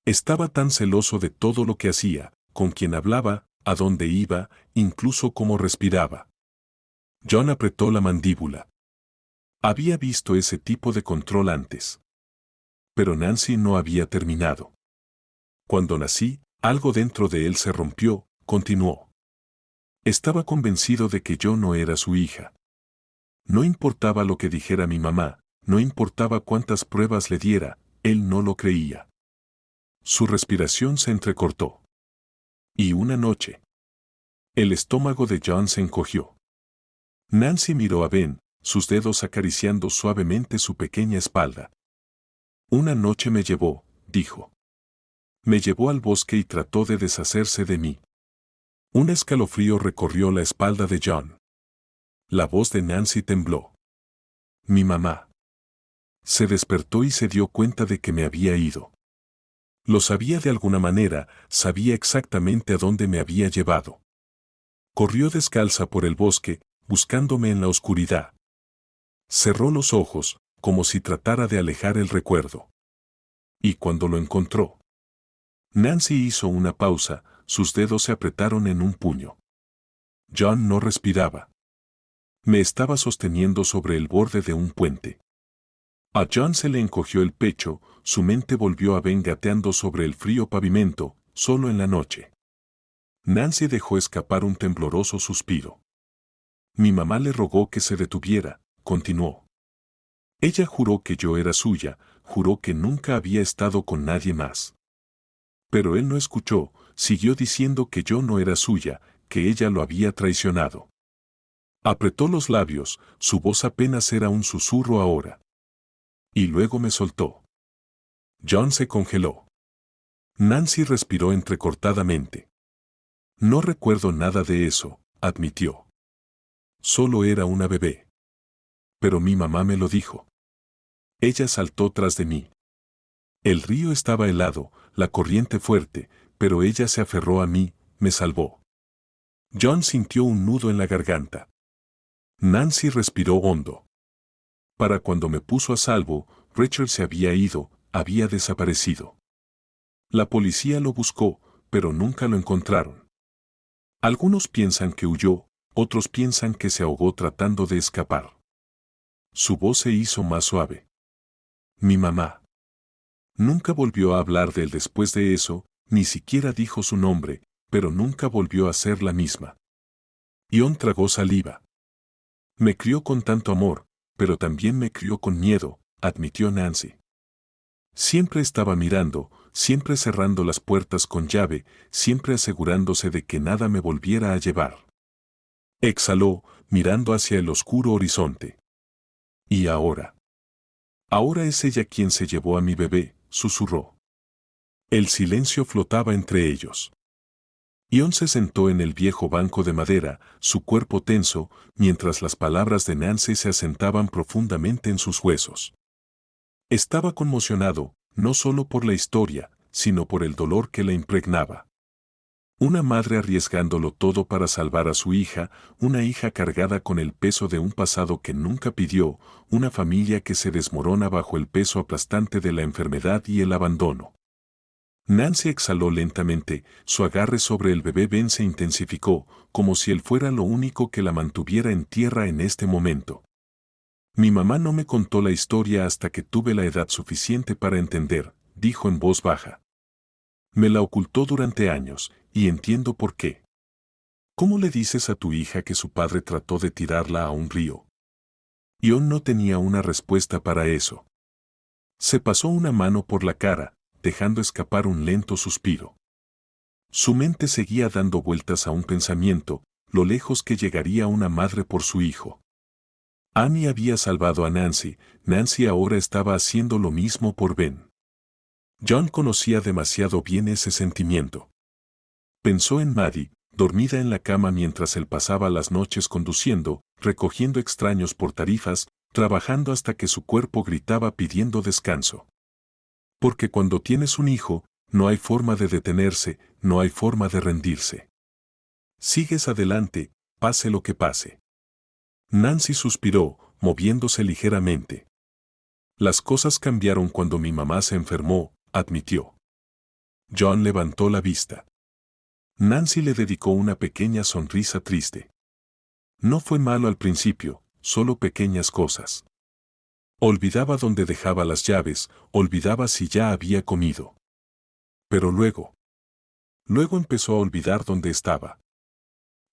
Estaba tan celoso de todo lo que hacía, con quien hablaba, a dónde iba, incluso cómo respiraba. John apretó la mandíbula. Había visto ese tipo de control antes. Pero Nancy no había terminado. Cuando nací, algo dentro de él se rompió, continuó. Estaba convencido de que yo no era su hija. No importaba lo que dijera mi mamá, no importaba cuántas pruebas le diera, él no lo creía. Su respiración se entrecortó. Y una noche. El estómago de John se encogió. Nancy miró a Ben, sus dedos acariciando suavemente su pequeña espalda. Una noche me llevó, dijo. Me llevó al bosque y trató de deshacerse de mí. Un escalofrío recorrió la espalda de John. La voz de Nancy tembló. Mi mamá. Se despertó y se dio cuenta de que me había ido. Lo sabía de alguna manera, sabía exactamente a dónde me había llevado. Corrió descalza por el bosque, buscándome en la oscuridad. Cerró los ojos, como si tratara de alejar el recuerdo. Y cuando lo encontró. Nancy hizo una pausa, sus dedos se apretaron en un puño. John no respiraba. Me estaba sosteniendo sobre el borde de un puente. A John se le encogió el pecho, su mente volvió a Ben gateando sobre el frío pavimento, solo en la noche. Nancy dejó escapar un tembloroso suspiro. Mi mamá le rogó que se detuviera, continuó. Ella juró que yo era suya, juró que nunca había estado con nadie más. Pero él no escuchó, siguió diciendo que yo no era suya, que ella lo había traicionado. Apretó los labios, su voz apenas era un susurro ahora. Y luego me soltó. John se congeló. Nancy respiró entrecortadamente. No recuerdo nada de eso, admitió. Solo era una bebé. Pero mi mamá me lo dijo. Ella saltó tras de mí. El río estaba helado, la corriente fuerte, pero ella se aferró a mí, me salvó. John sintió un nudo en la garganta. Nancy respiró hondo. Para cuando me puso a salvo, Richard se había ido, había desaparecido. La policía lo buscó, pero nunca lo encontraron. Algunos piensan que huyó, otros piensan que se ahogó tratando de escapar. Su voz se hizo más suave. Mi mamá. Nunca volvió a hablar de él después de eso, ni siquiera dijo su nombre, pero nunca volvió a ser la misma. Ion tragó saliva. Me crió con tanto amor, pero también me crió con miedo, admitió Nancy. Siempre estaba mirando, siempre cerrando las puertas con llave, siempre asegurándose de que nada me volviera a llevar. Exhaló, mirando hacia el oscuro horizonte. ¿Y ahora? Ahora es ella quien se llevó a mi bebé, susurró. El silencio flotaba entre ellos. Ion se sentó en el viejo banco de madera, su cuerpo tenso, mientras las palabras de Nancy se asentaban profundamente en sus huesos. Estaba conmocionado, no solo por la historia, sino por el dolor que la impregnaba. Una madre arriesgándolo todo para salvar a su hija, una hija cargada con el peso de un pasado que nunca pidió, una familia que se desmorona bajo el peso aplastante de la enfermedad y el abandono. Nancy exhaló lentamente, su agarre sobre el bebé Ben se intensificó, como si él fuera lo único que la mantuviera en tierra en este momento. Mi mamá no me contó la historia hasta que tuve la edad suficiente para entender, dijo en voz baja. Me la ocultó durante años, y entiendo por qué. ¿Cómo le dices a tu hija que su padre trató de tirarla a un río? Ion no tenía una respuesta para eso. Se pasó una mano por la cara, dejando escapar un lento suspiro. Su mente seguía dando vueltas a un pensamiento, lo lejos que llegaría una madre por su hijo. Annie había salvado a Nancy, Nancy ahora estaba haciendo lo mismo por Ben. John conocía demasiado bien ese sentimiento. Pensó en Maddie, dormida en la cama mientras él pasaba las noches conduciendo, recogiendo extraños por tarifas, trabajando hasta que su cuerpo gritaba pidiendo descanso. Porque cuando tienes un hijo, no hay forma de detenerse, no hay forma de rendirse. Sigues adelante, pase lo que pase. Nancy suspiró, moviéndose ligeramente. Las cosas cambiaron cuando mi mamá se enfermó, admitió. John levantó la vista. Nancy le dedicó una pequeña sonrisa triste. No fue malo al principio, solo pequeñas cosas. Olvidaba dónde dejaba las llaves, olvidaba si ya había comido. Pero luego empezó a olvidar dónde estaba.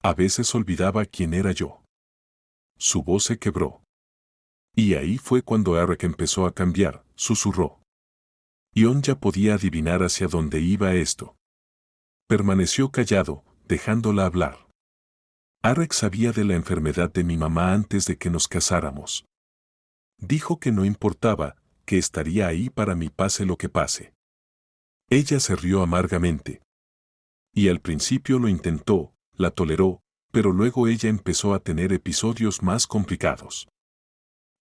A veces olvidaba quién era yo. Su voz se quebró. Y ahí fue cuando Eric empezó a cambiar, susurró. Ion ya podía adivinar hacia dónde iba esto. Permaneció callado, dejándola hablar. Eric sabía de la enfermedad de mi mamá antes de que nos casáramos. Dijo que no importaba, que estaría ahí para mí pase lo que pase. Ella se rió amargamente. Y al principio lo intentó, la toleró, pero luego ella empezó a tener episodios más complicados.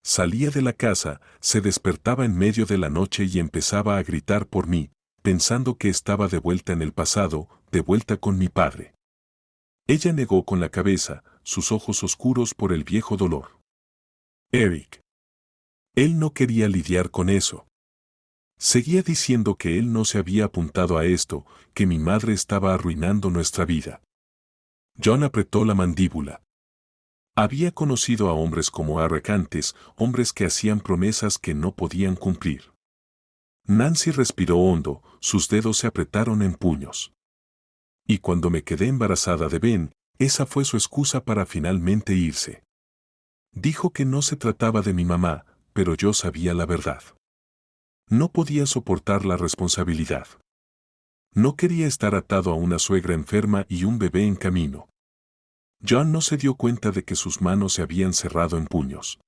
Salía de la casa, se despertaba en medio de la noche y empezaba a gritar por mí, pensando que estaba de vuelta en el pasado, de vuelta con mi padre. Ella negó con la cabeza, sus ojos oscuros por el viejo dolor. Eric. Él no quería lidiar con eso. Seguía diciendo que él no se había apuntado a esto, que mi madre estaba arruinando nuestra vida. John apretó la mandíbula. Había conocido a hombres como arrogantes, hombres que hacían promesas que no podían cumplir. Nancy respiró hondo, sus dedos se apretaron en puños. Y cuando me quedé embarazada de Ben, esa fue su excusa para finalmente irse. Dijo que no se trataba de mi mamá, pero yo sabía la verdad. No podía soportar la responsabilidad. No quería estar atado a una suegra enferma y un bebé en camino. John no se dio cuenta de que sus manos se habían cerrado en puños.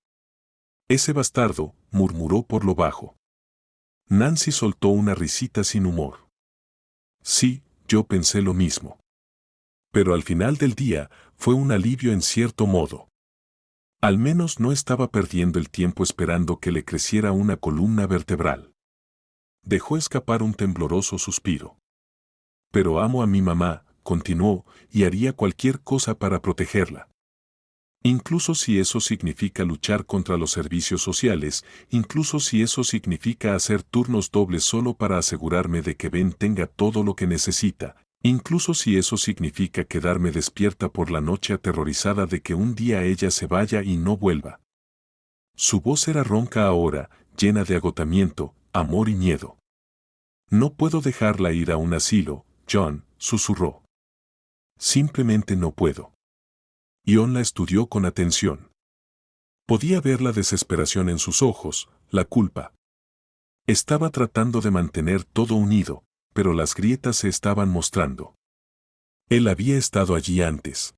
Ese bastardo, murmuró por lo bajo. Nancy soltó una risita sin humor. Sí, yo pensé lo mismo. Pero al final del día, fue un alivio en cierto modo. Al menos no estaba perdiendo el tiempo esperando que le creciera una columna vertebral. Dejó escapar un tembloroso suspiro. Pero amo a mi mamá, continuó, y haría cualquier cosa para protegerla. Incluso si eso significa luchar contra los servicios sociales, incluso si eso significa hacer turnos dobles solo para asegurarme de que Ben tenga todo lo que necesita, incluso si eso significa quedarme despierta por la noche aterrorizada de que un día ella se vaya y no vuelva. Su voz era ronca ahora, llena de agotamiento, amor y miedo. No puedo dejarla ir a un asilo, John, susurró. Simplemente no puedo. Ion la estudió con atención. Podía ver la desesperación en sus ojos, la culpa. Estaba tratando de mantener todo unido, pero las grietas se estaban mostrando. Él había estado allí antes.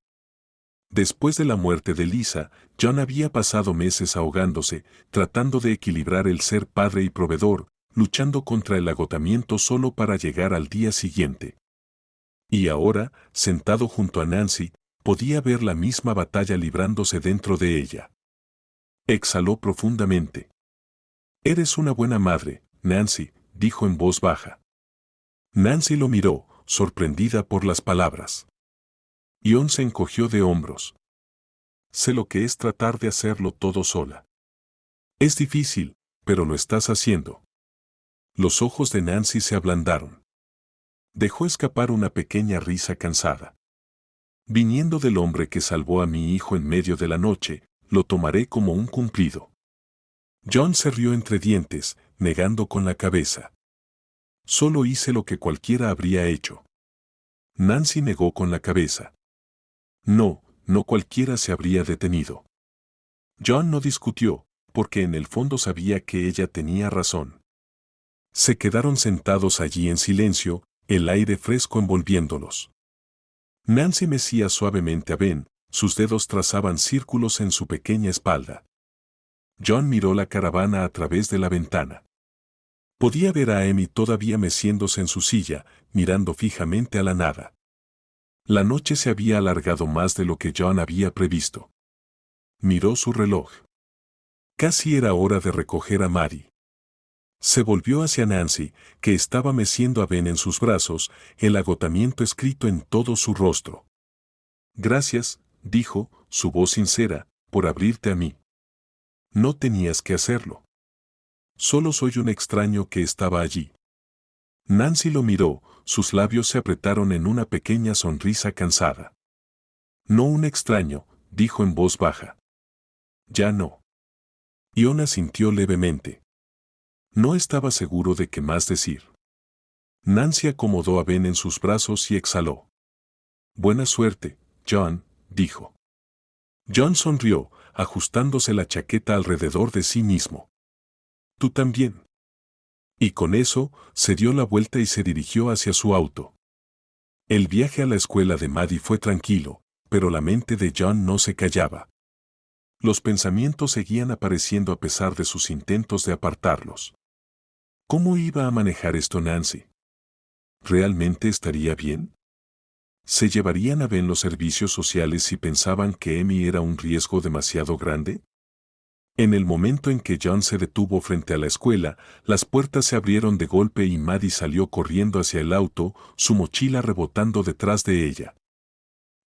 Después de la muerte de Lisa, John había pasado meses ahogándose, tratando de equilibrar el ser padre y proveedor, luchando contra el agotamiento solo para llegar al día siguiente. Y ahora, sentado junto a Nancy, podía ver la misma batalla librándose dentro de ella. Exhaló profundamente. Eres una buena madre, Nancy, dijo en voz baja. Nancy lo miró, sorprendida por las palabras. Ion se encogió de hombros. Sé lo que es tratar de hacerlo todo sola. Es difícil, pero lo estás haciendo. Los ojos de Nancy se ablandaron. Dejó escapar una pequeña risa cansada. Viniendo del hombre que salvó a mi hijo en medio de la noche, lo tomaré como un cumplido. John se rió entre dientes, negando con la cabeza. Solo hice lo que cualquiera habría hecho. Nancy negó con la cabeza. No, no cualquiera se habría detenido. John no discutió, porque en el fondo sabía que ella tenía razón. Se quedaron sentados allí en silencio, el aire fresco envolviéndolos. Nancy mecía suavemente a Ben, sus dedos trazaban círculos en su pequeña espalda. John miró la caravana a través de la ventana. Podía ver a Amy todavía meciéndose en su silla, mirando fijamente a la nada. La noche se había alargado más de lo que John había previsto. Miró su reloj. Casi era hora de recoger a Maddie. Se volvió hacia Nancy, que estaba meciendo a Ben en sus brazos, el agotamiento escrito en todo su rostro. Gracias, dijo, su voz sincera, por abrirte a mí. No tenías que hacerlo. Solo soy un extraño que estaba allí. Nancy lo miró, sus labios se apretaron en una pequeña sonrisa cansada. No un extraño, dijo en voz baja. Ya no. Ion asintió levemente. No estaba seguro de qué más decir. Nancy acomodó a Ben en sus brazos y exhaló. Buena suerte, John, dijo. John sonrió, ajustándose la chaqueta alrededor de sí mismo. Tú también. Y con eso, se dio la vuelta y se dirigió hacia su auto. El viaje a la escuela de Maddie fue tranquilo, pero la mente de John no se callaba. Los pensamientos seguían apareciendo a pesar de sus intentos de apartarlos. ¿Cómo iba a manejar esto Nancy? ¿Realmente estaría bien? ¿Se llevarían a Ben los servicios sociales si pensaban que Amy era un riesgo demasiado grande? En el momento en que John se detuvo frente a la escuela, las puertas se abrieron de golpe y Maddie salió corriendo hacia el auto, su mochila rebotando detrás de ella.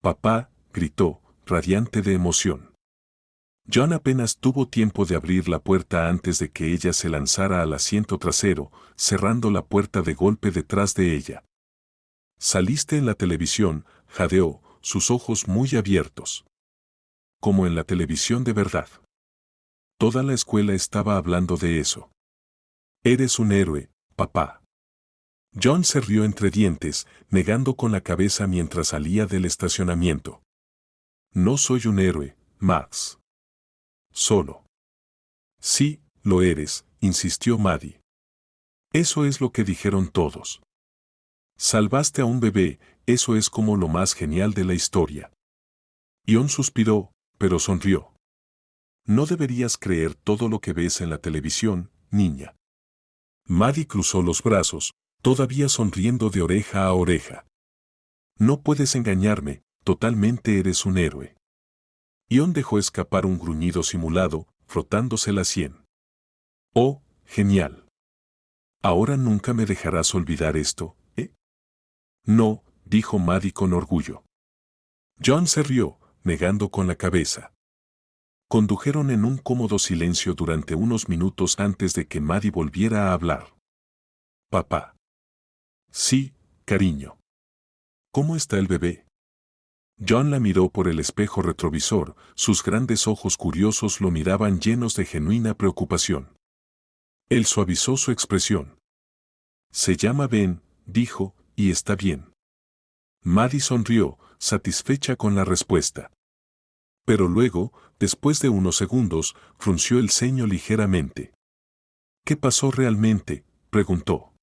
«Papá», gritó, radiante de emoción. John apenas tuvo tiempo de abrir la puerta antes de que ella se lanzara al asiento trasero, cerrando la puerta de golpe detrás de ella. «Saliste en la televisión», jadeó, sus ojos muy abiertos. como en la televisión de verdad. Toda la escuela estaba hablando de eso. Eres un héroe, papá. John se rió entre dientes, negando con la cabeza mientras salía del estacionamiento. No soy un héroe, Max. Solo. Sí, lo eres, insistió Maddie. Eso es lo que dijeron todos. Salvaste a un bebé, eso es como lo más genial de la historia. Ion suspiró, pero sonrió. No deberías creer todo lo que ves en la televisión, niña. Maddie cruzó los brazos, todavía sonriendo de oreja a oreja. No puedes engañarme, totalmente eres un héroe. Ion dejó escapar un gruñido simulado, frotándose la sien. Oh, genial. Ahora nunca me dejarás olvidar esto, ¿eh? No, dijo Maddie con orgullo. John se rió, negando con la cabeza. Condujeron en un cómodo silencio durante unos minutos antes de que Maddie volviera a hablar. Papá. Sí, cariño. ¿Cómo está el bebé? John la miró por el espejo retrovisor, sus grandes ojos curiosos lo miraban llenos de genuina preocupación. Él suavizó su expresión. Se llama Ben, dijo, y está bien. Maddie sonrió, satisfecha con la respuesta. Pero luego, después de unos segundos, frunció el ceño ligeramente. ¿Qué pasó realmente?, preguntó.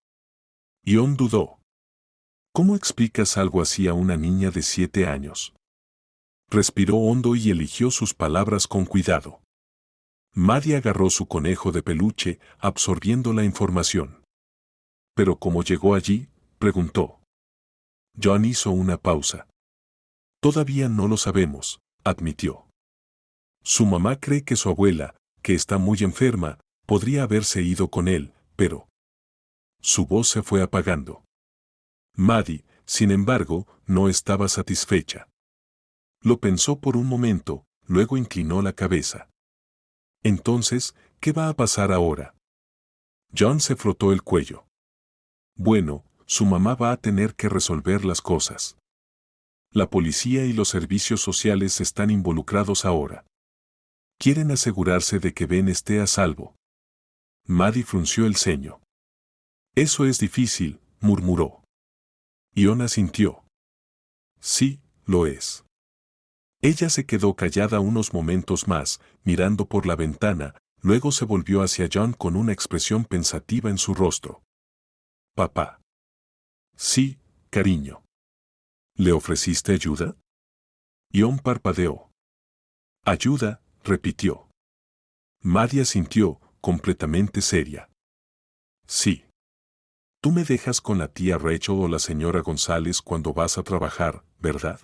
Ion dudó. ¿Cómo explicas algo así a una niña de 7 años? Respiró hondo y eligió sus palabras con cuidado. Maddie agarró su conejo de peluche, absorbiendo la información. ¿Pero cómo llegó allí?, preguntó. John hizo una pausa. Todavía no lo sabemos, admitió. Su mamá cree que su abuela, que está muy enferma, podría haberse ido con él, pero... Su voz se fue apagando. Maddie, sin embargo, no estaba satisfecha. Lo pensó por un momento, luego inclinó la cabeza. Entonces, ¿qué va a pasar ahora? John se frotó el cuello. Bueno, su mamá va a tener que resolver las cosas. La policía y los servicios sociales están involucrados ahora. Quieren asegurarse de que Ben esté a salvo. Maddie frunció el ceño. Eso es difícil, murmuró. Ion asintió. Sí, lo es. Ella se quedó callada unos momentos más, mirando por la ventana, luego se volvió hacia John con una expresión pensativa en su rostro. Papá. Sí, cariño. ¿Le ofreciste ayuda? Ion parpadeó. Ayuda, repitió. Maddie asintió, completamente seria. Sí. Tú me dejas con la tía Rachel o la señora González cuando vas a trabajar, ¿verdad?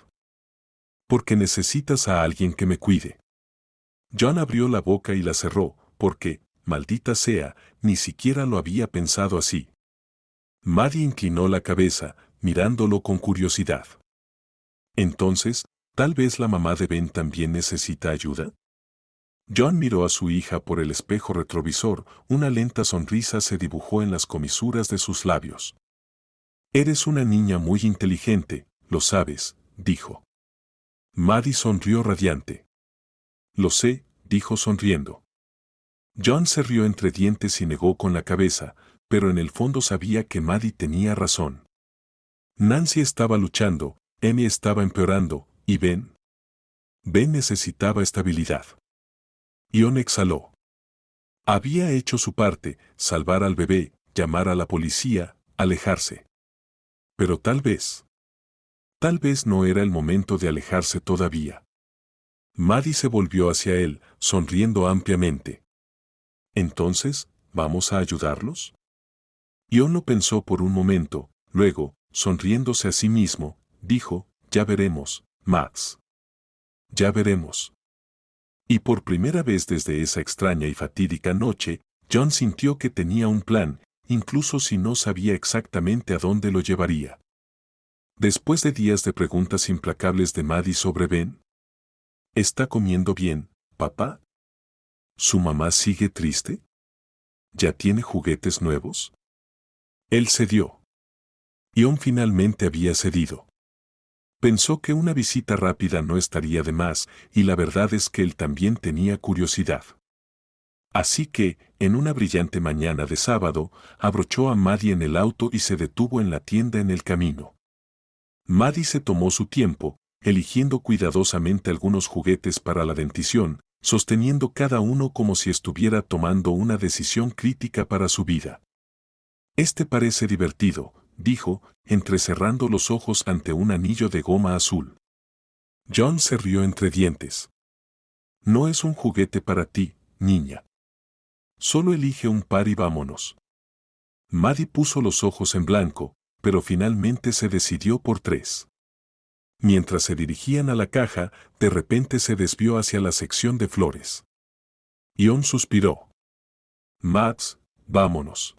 Porque necesitas a alguien que me cuide. John abrió la boca y la cerró, porque, maldita sea, ni siquiera lo había pensado así. Maddie inclinó la cabeza, mirándolo con curiosidad. Entonces, ¿tal vez la mamá de Ben también necesita ayuda? John miró a su hija por el espejo retrovisor, una lenta sonrisa se dibujó en las comisuras de sus labios. Eres una niña muy inteligente, lo sabes, dijo. Maddie sonrió radiante. Lo sé, dijo sonriendo. John se rió entre dientes y negó con la cabeza, pero en el fondo sabía que Maddie tenía razón. Nancy estaba luchando, Amy estaba empeorando, y Ben necesitaba estabilidad. Ion exhaló. Había hecho su parte, salvar al bebé, llamar a la policía, alejarse. Pero tal vez no era el momento de alejarse todavía. Maddie se volvió hacia él, sonriendo ampliamente. Entonces, ¿vamos a ayudarlos? Ion lo pensó por un momento, luego, sonriéndose a sí mismo, dijo, ya veremos, Max. Ya veremos. Y por primera vez desde esa extraña y fatídica noche, John sintió que tenía un plan, incluso si no sabía exactamente a dónde lo llevaría. Después de días de preguntas implacables de Maddie sobre Ben. ¿Está comiendo bien, papá? ¿Su mamá sigue triste? ¿Ya tiene juguetes nuevos? Él cedió. Ion finalmente había cedido. Pensó que una visita rápida no estaría de más, y la verdad es que él también tenía curiosidad. Así que, en una brillante mañana de sábado, abrochó a Maddie en el auto y se detuvo en la tienda en el camino. Maddie se tomó su tiempo, eligiendo cuidadosamente algunos juguetes para la dentición, sosteniendo cada uno como si estuviera tomando una decisión crítica para su vida. Este parece divertido, dijo, entrecerrando los ojos ante un anillo de goma azul. John se rió entre dientes. No es un juguete para ti, niña. Solo elige un par y vámonos. Maddie puso los ojos en blanco, pero finalmente se decidió por 3. Mientras se dirigían a la caja, de repente se desvió hacia la sección de flores. Ion suspiró. Max, vámonos.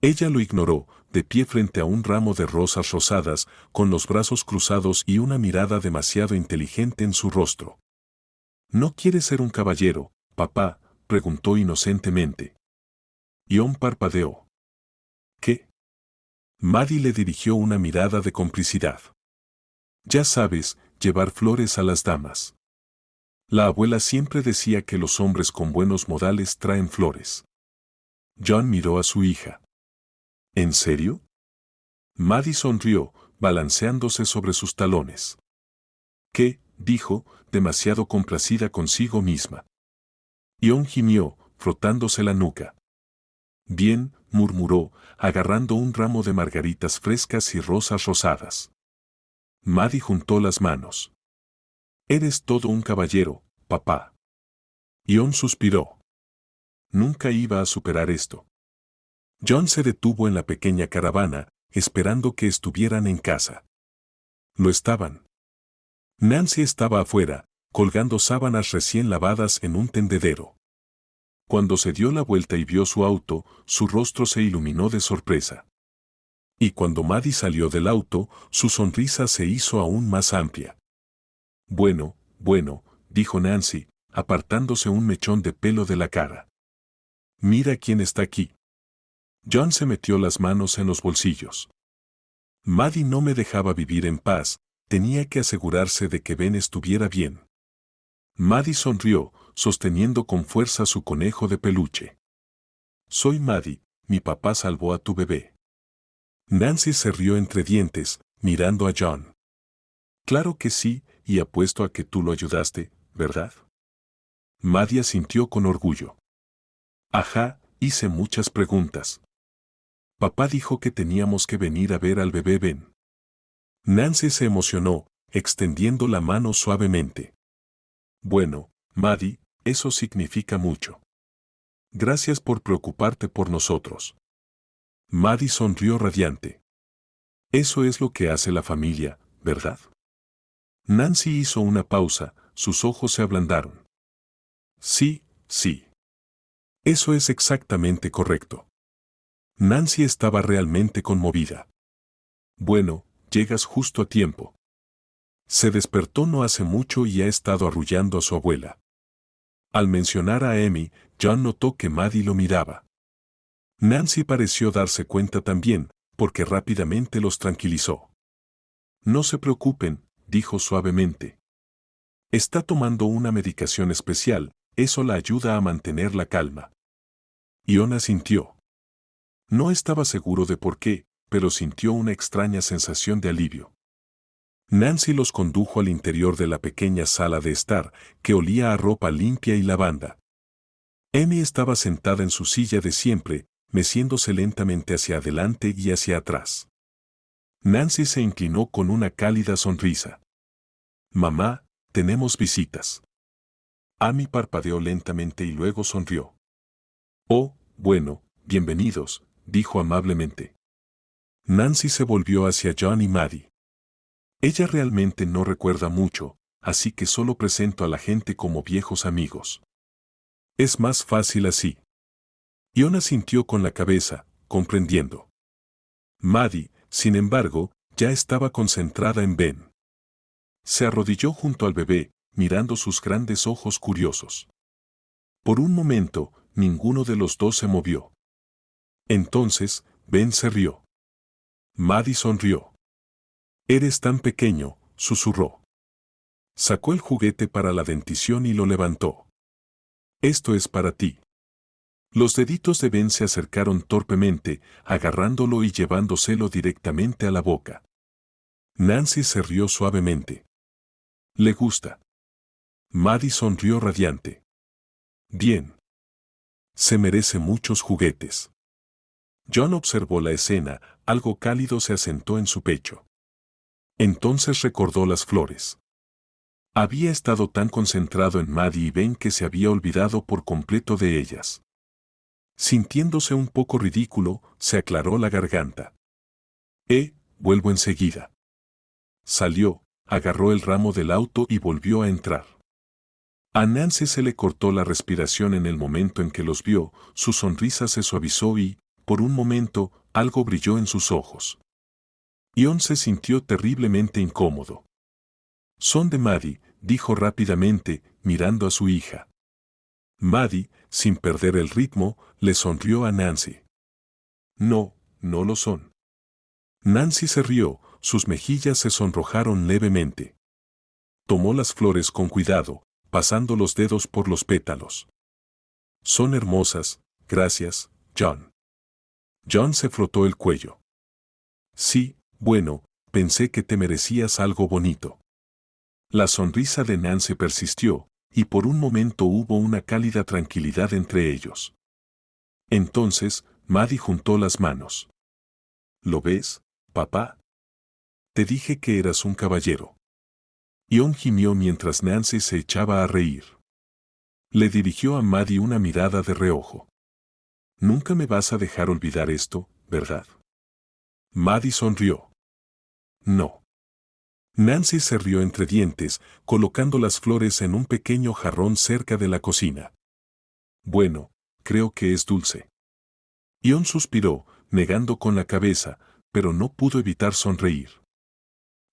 Ella lo ignoró, de pie frente a un ramo de rosas rosadas, con los brazos cruzados y una mirada demasiado inteligente en su rostro. ¿No quieres ser un caballero, papá?, preguntó inocentemente. Ion parpadeó. ¿Qué? Maddie le dirigió una mirada de complicidad. Ya sabes, llevar flores a las damas. La abuela siempre decía que los hombres con buenos modales traen flores. John miró a su hija. ¿En serio? Maddie sonrió, balanceándose sobre sus talones. ¿Qué?, dijo, demasiado complacida consigo misma. Ion gimió, frotándose la nuca. Bien, murmuró, agarrando un ramo de margaritas frescas y rosas rosadas. Maddie juntó las manos. Eres todo un caballero, papá. Ion suspiró. Nunca iba a superar esto. John se detuvo en la pequeña caravana, esperando que estuvieran en casa. Lo estaban. Nancy estaba afuera, colgando sábanas recién lavadas en un tendedero. Cuando se dio la vuelta y vio su auto, su rostro se iluminó de sorpresa. Y cuando Maddie salió del auto, su sonrisa se hizo aún más amplia. Bueno, dijo Nancy, apartándose un mechón de pelo de la cara. Mira quién está aquí. John se metió las manos en los bolsillos. Maddie no me dejaba vivir en paz, tenía que asegurarse de que Ben estuviera bien. Maddie sonrió, sosteniendo con fuerza su conejo de peluche. Soy Maddie, mi papá salvó a tu bebé. Nancy se rió entre dientes, mirando a John. Claro que sí, y apuesto a que tú lo ayudaste, ¿verdad? Maddie asintió con orgullo. Ajá, hice muchas preguntas. Papá dijo que teníamos que venir a ver al bebé Ben. Nancy se emocionó, extendiendo la mano suavemente. Bueno, Maddie, eso significa mucho. Gracias por preocuparte por nosotros. Maddie sonrió radiante. Eso es lo que hace la familia, ¿verdad? Nancy hizo una pausa, sus ojos se ablandaron. Sí. Eso es exactamente correcto. Nancy estaba realmente conmovida. Bueno, llegas justo a tiempo. Se despertó no hace mucho y ha estado arrullando a su abuela. Al mencionar a Amy, John notó que Maddie lo miraba. Nancy pareció darse cuenta también, porque rápidamente los tranquilizó. No se preocupen, dijo suavemente. Está tomando una medicación especial, eso la ayuda a mantener la calma. Ion asintió. No estaba seguro de por qué, pero sintió una extraña sensación de alivio. Nancy los condujo al interior de la pequeña sala de estar, que olía a ropa limpia y lavanda. Amy estaba sentada en su silla de siempre, meciéndose lentamente hacia adelante y hacia atrás. Nancy se inclinó con una cálida sonrisa. Mamá, tenemos visitas. Amy parpadeó lentamente y luego sonrió. Oh, bueno, bienvenidos, dijo amablemente. Nancy se volvió hacia John y Maddie. Ella realmente no recuerda mucho, así que solo presento a la gente como viejos amigos. Es más fácil así. Ion asintió con la cabeza, comprendiendo. Maddie, sin embargo, ya estaba concentrada en Ben. Se arrodilló junto al bebé, mirando sus grandes ojos curiosos. Por un momento, ninguno de los dos se movió. Entonces, Ben se rió. Maddie sonrió. Eres tan pequeño, susurró. Sacó el juguete para la dentición y lo levantó. Esto es para ti. Los deditos de Ben se acercaron torpemente, agarrándolo y llevándoselo directamente a la boca. Nancy se rió suavemente. ¿Le gusta? Maddie sonrió radiante. Bien. Se merece muchos juguetes. John observó la escena, algo cálido se asentó en su pecho. Entonces recordó las flores. Había estado tan concentrado en Maddie y Ben que se había olvidado por completo de ellas. Sintiéndose un poco ridículo, se aclaró la garganta. Vuelvo enseguida. Salió, agarró el ramo del auto y volvió a entrar. A Nancy se le cortó la respiración en el momento en que los vio, su sonrisa se suavizó y, por un momento, algo brilló en sus ojos. Ion se sintió terriblemente incómodo. Son de Maddie, dijo rápidamente, mirando a su hija. Maddie, sin perder el ritmo, le sonrió a Nancy. No, no lo son. Nancy se rió, sus mejillas se sonrojaron levemente. Tomó las flores con cuidado, pasando los dedos por los pétalos. Son hermosas, gracias, John. John se frotó el cuello. Sí, bueno, pensé que te merecías algo bonito. La sonrisa de Nancy persistió, y por un momento hubo una cálida tranquilidad entre ellos. Entonces, Maddie juntó las manos. ¿Lo ves, papá? Te dije que eras un caballero. Ion gimió mientras Nancy se echaba a reír. Le dirigió a Maddie una mirada de reojo. Nunca me vas a dejar olvidar esto, ¿verdad? Maddie sonrió. No. Nancy se rió entre dientes, colocando las flores en un pequeño jarrón cerca de la cocina. Bueno, creo que es dulce. Ion suspiró, negando con la cabeza, pero no pudo evitar sonreír.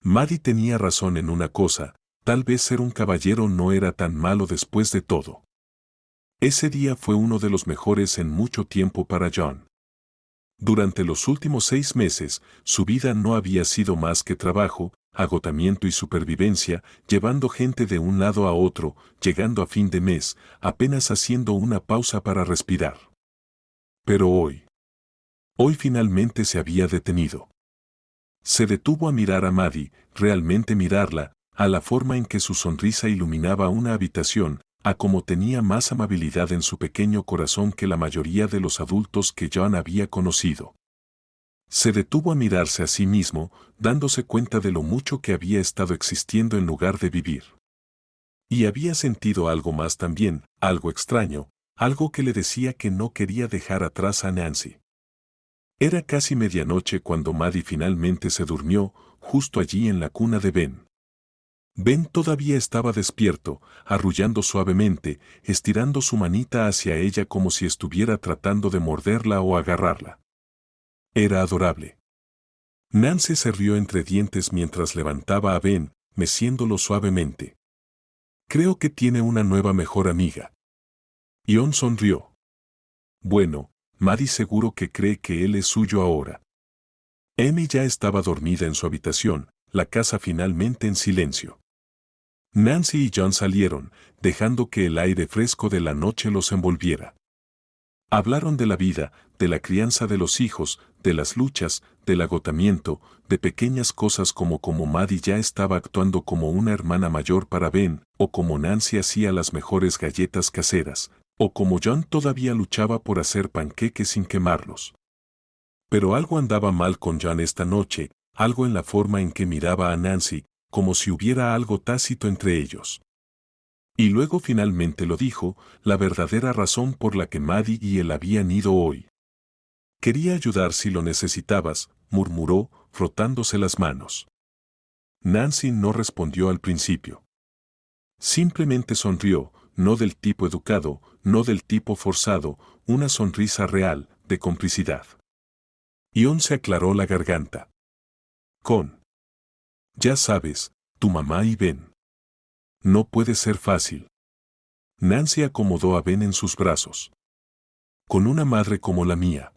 Maddie tenía razón en una cosa, tal vez ser un caballero no era tan malo después de todo. Ese día fue uno de los mejores en mucho tiempo para John. Durante los últimos 6 meses, su vida no había sido más que trabajo, agotamiento y supervivencia, llevando gente de un lado a otro, llegando a fin de mes, apenas haciendo una pausa para respirar. Pero hoy finalmente se había detenido. Se detuvo a mirar a Maddie, realmente mirarla, a la forma en que su sonrisa iluminaba una habitación, a cómo tenía más amabilidad en su pequeño corazón que la mayoría de los adultos que John había conocido. Se detuvo a mirarse a sí mismo, dándose cuenta de lo mucho que había estado existiendo en lugar de vivir. Y había sentido algo más también, algo extraño, algo que le decía que no quería dejar atrás a Nancy. Era casi medianoche cuando Maddie finalmente se durmió, justo allí en la cuna de Ben. Ben todavía estaba despierto, arrullando suavemente, estirando su manita hacia ella como si estuviera tratando de morderla o agarrarla. Era adorable. Nancy se rió entre dientes mientras levantaba a Ben, meciéndolo suavemente. Creo que tiene una nueva mejor amiga. Ion sonrió. Bueno, Maddie seguro que cree que él es suyo ahora. Amy ya estaba dormida en su habitación, la casa finalmente en silencio. Nancy y John salieron, dejando que el aire fresco de la noche los envolviera. Hablaron de la vida, de la crianza de los hijos, de las luchas, del agotamiento, de pequeñas cosas como Maddie ya estaba actuando como una hermana mayor para Ben, o como Nancy hacía las mejores galletas caseras, o como John todavía luchaba por hacer panqueques sin quemarlos. Pero algo andaba mal con John esta noche, algo en la forma en que miraba a Nancy, como si hubiera algo tácito entre ellos. Y luego finalmente lo dijo, la verdadera razón por la que Maddie y él habían ido hoy. Quería ayudar si lo necesitabas, murmuró, frotándose las manos. Nancy no respondió al principio. Simplemente sonrió, no del tipo educado, no del tipo forzado, una sonrisa real, de complicidad. Ion se aclaró la garganta. Ya sabes, tu mamá y Ben. No puede ser fácil. Nancy acomodó a Ben en sus brazos. Con una madre como la mía.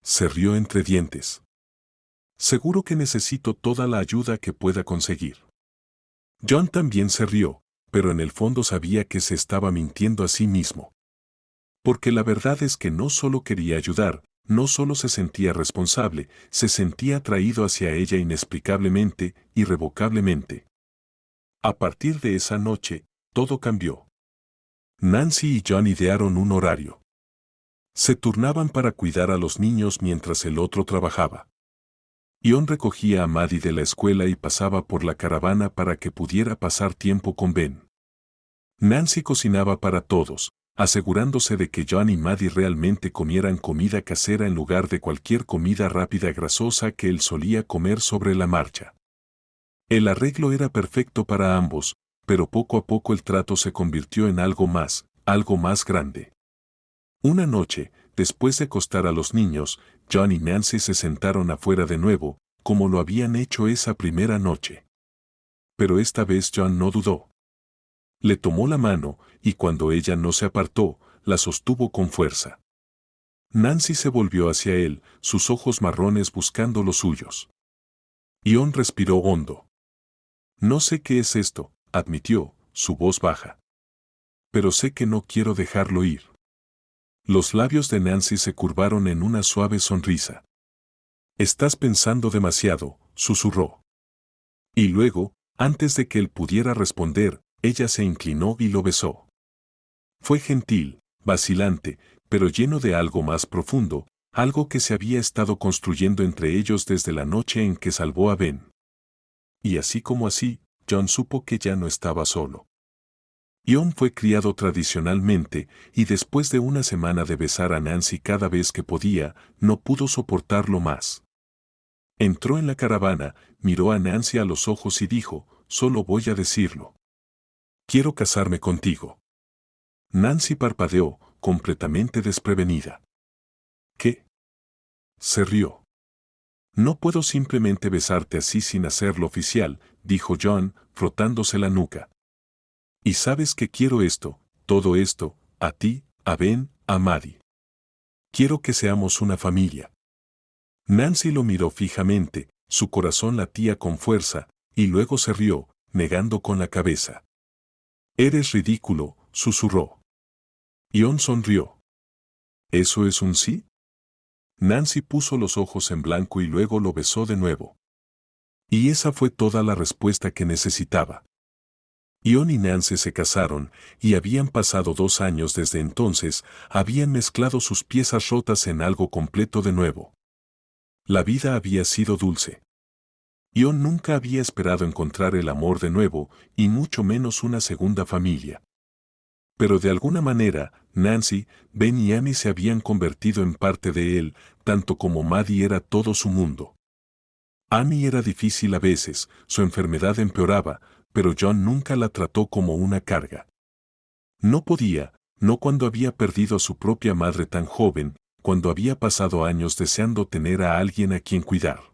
Se rió entre dientes. Seguro que necesito toda la ayuda que pueda conseguir. John también se rió, pero en el fondo sabía que se estaba mintiendo a sí mismo. Porque la verdad es que no solo quería ayudar, no solo se sentía responsable, se sentía atraído hacia ella inexplicablemente, irrevocablemente. A partir de esa noche, todo cambió. Nancy y John idearon un horario. Se turnaban para cuidar a los niños mientras el otro trabajaba. Ion recogía a Maddie de la escuela y pasaba por la caravana para que pudiera pasar tiempo con Ben. Nancy cocinaba para todos, asegurándose de que John y Maddie realmente comieran comida casera en lugar de cualquier comida rápida grasosa que él solía comer sobre la marcha. El arreglo era perfecto para ambos, pero poco a poco el trato se convirtió en algo más grande. Una noche, después de acostar a los niños, John y Nancy se sentaron afuera de nuevo, como lo habían hecho esa primera noche. Pero esta vez John no dudó. Le tomó la mano, y cuando ella no se apartó, la sostuvo con fuerza. Nancy se volvió hacia él, sus ojos marrones buscando los suyos. Ion respiró hondo. No sé qué es esto, admitió, su voz baja. Pero sé que no quiero dejarlo ir. Los labios de Nancy se curvaron en una suave sonrisa. Estás pensando demasiado, susurró. Y luego, antes de que él pudiera responder, ella se inclinó y lo besó. Fue gentil, vacilante, pero lleno de algo más profundo, algo que se había estado construyendo entre ellos desde la noche en que salvó a Ben. Y así como así, John supo que ya no estaba solo. Ion fue criado tradicionalmente, y después de una semana de besar a Nancy cada vez que podía, no pudo soportarlo más. Entró en la caravana, miró a Nancy a los ojos y dijo, solo voy a decirlo. Quiero casarme contigo. Nancy parpadeó, completamente desprevenida. ¿Qué? Se rió. No puedo simplemente besarte así sin hacerlo oficial, dijo John, frotándose la nuca. Y sabes que quiero esto, todo esto, a ti, a Ben, a Maddie. Quiero que seamos una familia. Nancy lo miró fijamente, su corazón latía con fuerza, y luego se rió, negando con la cabeza. Eres ridículo, susurró. Ion sonrió. ¿Eso es un sí? Nancy puso los ojos en blanco y luego lo besó de nuevo. Y esa fue toda la respuesta que necesitaba. Ion y Nancy se casaron, y habían pasado 2 años desde entonces, habían mezclado sus piezas rotas en algo completo de nuevo. La vida había sido dulce. Ion nunca había esperado encontrar el amor de nuevo, y mucho menos una segunda familia. Pero de alguna manera, Nancy, Ben y Amy se habían convertido en parte de él, tanto como Maddie era todo su mundo. Amy era difícil a veces, su enfermedad empeoraba, pero John nunca la trató como una carga. No podía, no cuando había perdido a su propia madre tan joven, cuando había pasado años deseando tener a alguien a quien cuidar.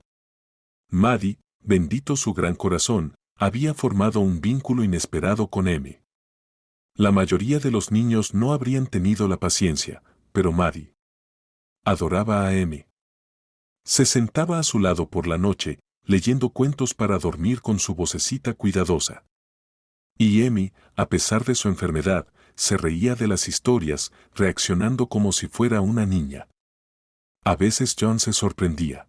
Maddie, bendito su gran corazón, había formado un vínculo inesperado con Amy. La mayoría de los niños no habrían tenido la paciencia, pero Maddie adoraba a Amy. Se sentaba a su lado por la noche, leyendo cuentos para dormir con su vocecita cuidadosa. Y Amy, a pesar de su enfermedad, se reía de las historias, reaccionando como si fuera una niña. A veces John se sorprendía.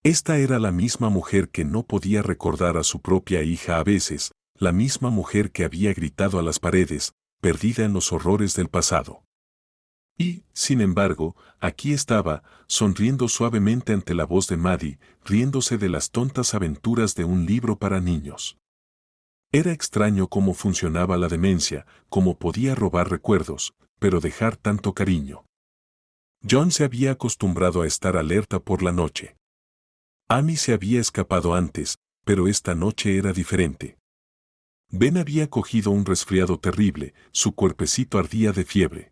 Esta era la misma mujer que no podía recordar a su propia hija a veces, la misma mujer que había gritado a las paredes, perdida en los horrores del pasado. Y, sin embargo, aquí estaba, sonriendo suavemente ante la voz de Maddie, riéndose de las tontas aventuras de un libro para niños. Era extraño cómo funcionaba la demencia, cómo podía robar recuerdos, pero dejar tanto cariño. John se había acostumbrado a estar alerta por la noche. Amy se había escapado antes, pero esta noche era diferente. Ben había cogido un resfriado terrible, su cuerpecito ardía de fiebre.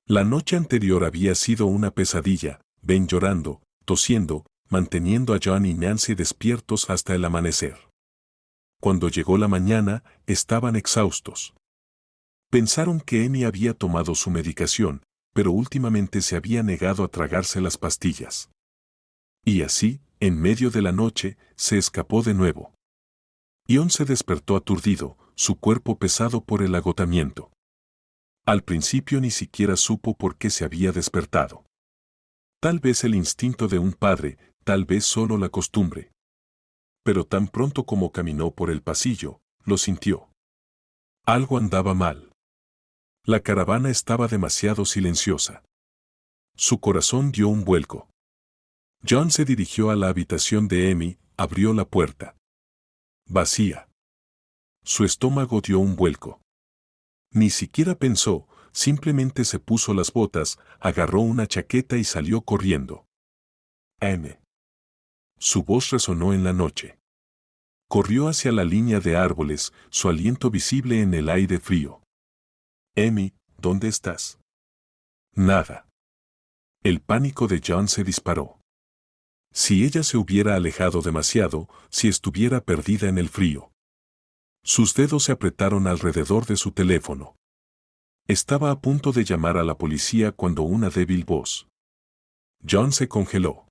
La noche anterior había sido una pesadilla, Ben llorando, tosiendo, manteniendo a John y Nancy despiertos hasta el amanecer. Cuando llegó la mañana, estaban exhaustos. Pensaron que Amy había tomado su medicación, pero últimamente se había negado a tragarse las pastillas. Y así, en medio de la noche, se escapó de nuevo. Ion se despertó aturdido, su cuerpo pesado por el agotamiento. Al principio ni siquiera supo por qué se había despertado. Tal vez el instinto de un padre, tal vez solo la costumbre. Pero tan pronto como caminó por el pasillo, lo sintió. Algo andaba mal. La caravana estaba demasiado silenciosa. Su corazón dio un vuelco. John se dirigió a la habitación de Amy, abrió la puerta. Vacía. Su estómago dio un vuelco. Ni siquiera pensó, simplemente se puso las botas, agarró una chaqueta y salió corriendo. Amy. Su voz resonó en la noche. Corrió hacia la línea de árboles, su aliento visible en el aire frío. Amy, ¿dónde estás? Nada. El pánico de John se disparó. Si ella se hubiera alejado demasiado, si estuviera perdida en el frío. Sus dedos se apretaron alrededor de su teléfono. Estaba a punto de llamar a la policía cuando una débil voz. John se congeló.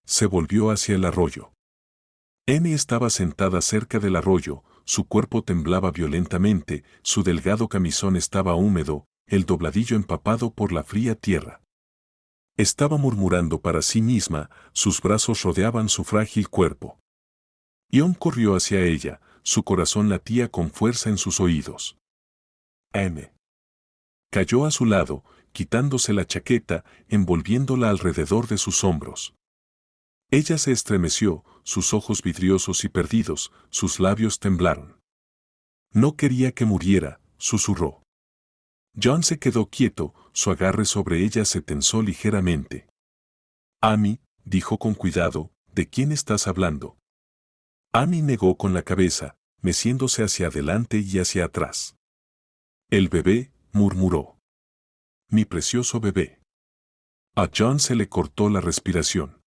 Se volvió hacia el arroyo. Amy estaba sentada cerca del arroyo, su cuerpo temblaba violentamente, su delgado camisón estaba húmedo, el dobladillo empapado por la fría tierra. Estaba murmurando para sí misma, sus brazos rodeaban su frágil cuerpo. Ion corrió hacia ella, su corazón latía con fuerza en sus oídos. Amy. Cayó a su lado, quitándose la chaqueta, envolviéndola alrededor de sus hombros. Ella se estremeció, sus ojos vidriosos y perdidos, sus labios temblaron. No quería que muriera, susurró. John se quedó quieto, su agarre sobre ella se tensó ligeramente. Amy, dijo con cuidado, ¿de quién estás hablando? Amy negó con la cabeza, meciéndose hacia adelante y hacia atrás. El bebé, murmuró. Mi precioso bebé. A John se le cortó la respiración.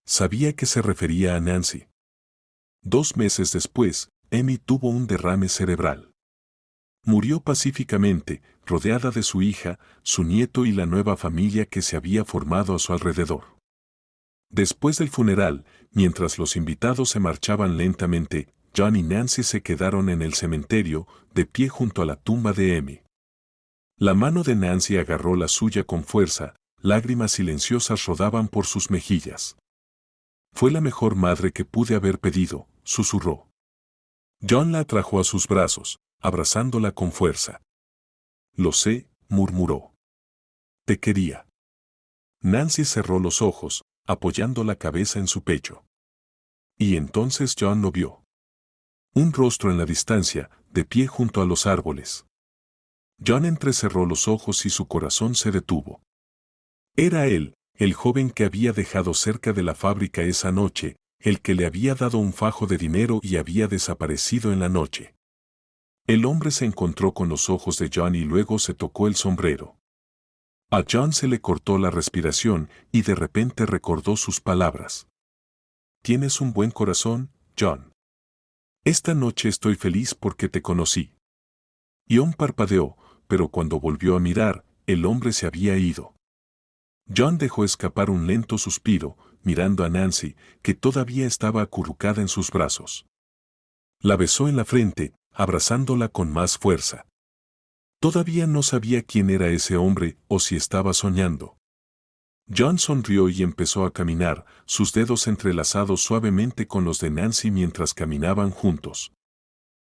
Sabía que se refería a Nancy. 2 meses después, Amy tuvo un derrame cerebral. Murió pacíficamente, rodeada de su hija, su nieto y la nueva familia que se había formado a su alrededor. Después del funeral, mientras los invitados se marchaban lentamente, John y Nancy se quedaron en el cementerio, de pie junto a la tumba de Amy. La mano de Nancy agarró la suya con fuerza, lágrimas silenciosas rodaban por sus mejillas. Fue la mejor madre que pude haber pedido, susurró. John la atrajo a sus brazos, abrazándola con fuerza. Lo sé, murmuró. Te quería. Nancy cerró los ojos, apoyando la cabeza en su pecho. Y entonces John lo vio. Un rostro en la distancia, de pie junto a los árboles. John entrecerró los ojos y su corazón se detuvo. Era él, el joven que había dejado cerca de la fábrica esa noche, el que le había dado un fajo de dinero y había desaparecido en la noche. El hombre se encontró con los ojos de John y luego se tocó el sombrero. A John se le cortó la respiración y de repente recordó sus palabras. Tienes un buen corazón, John. Esta noche estoy feliz porque te conocí. Ion parpadeó, pero cuando volvió a mirar, el hombre se había ido. John dejó escapar un lento suspiro, mirando a Nancy, que todavía estaba acurrucada en sus brazos. La besó en la frente, abrazándola con más fuerza. Todavía no sabía quién era ese hombre o si estaba soñando. John sonrió y empezó a caminar, sus dedos entrelazados suavemente con los de Nancy mientras caminaban juntos.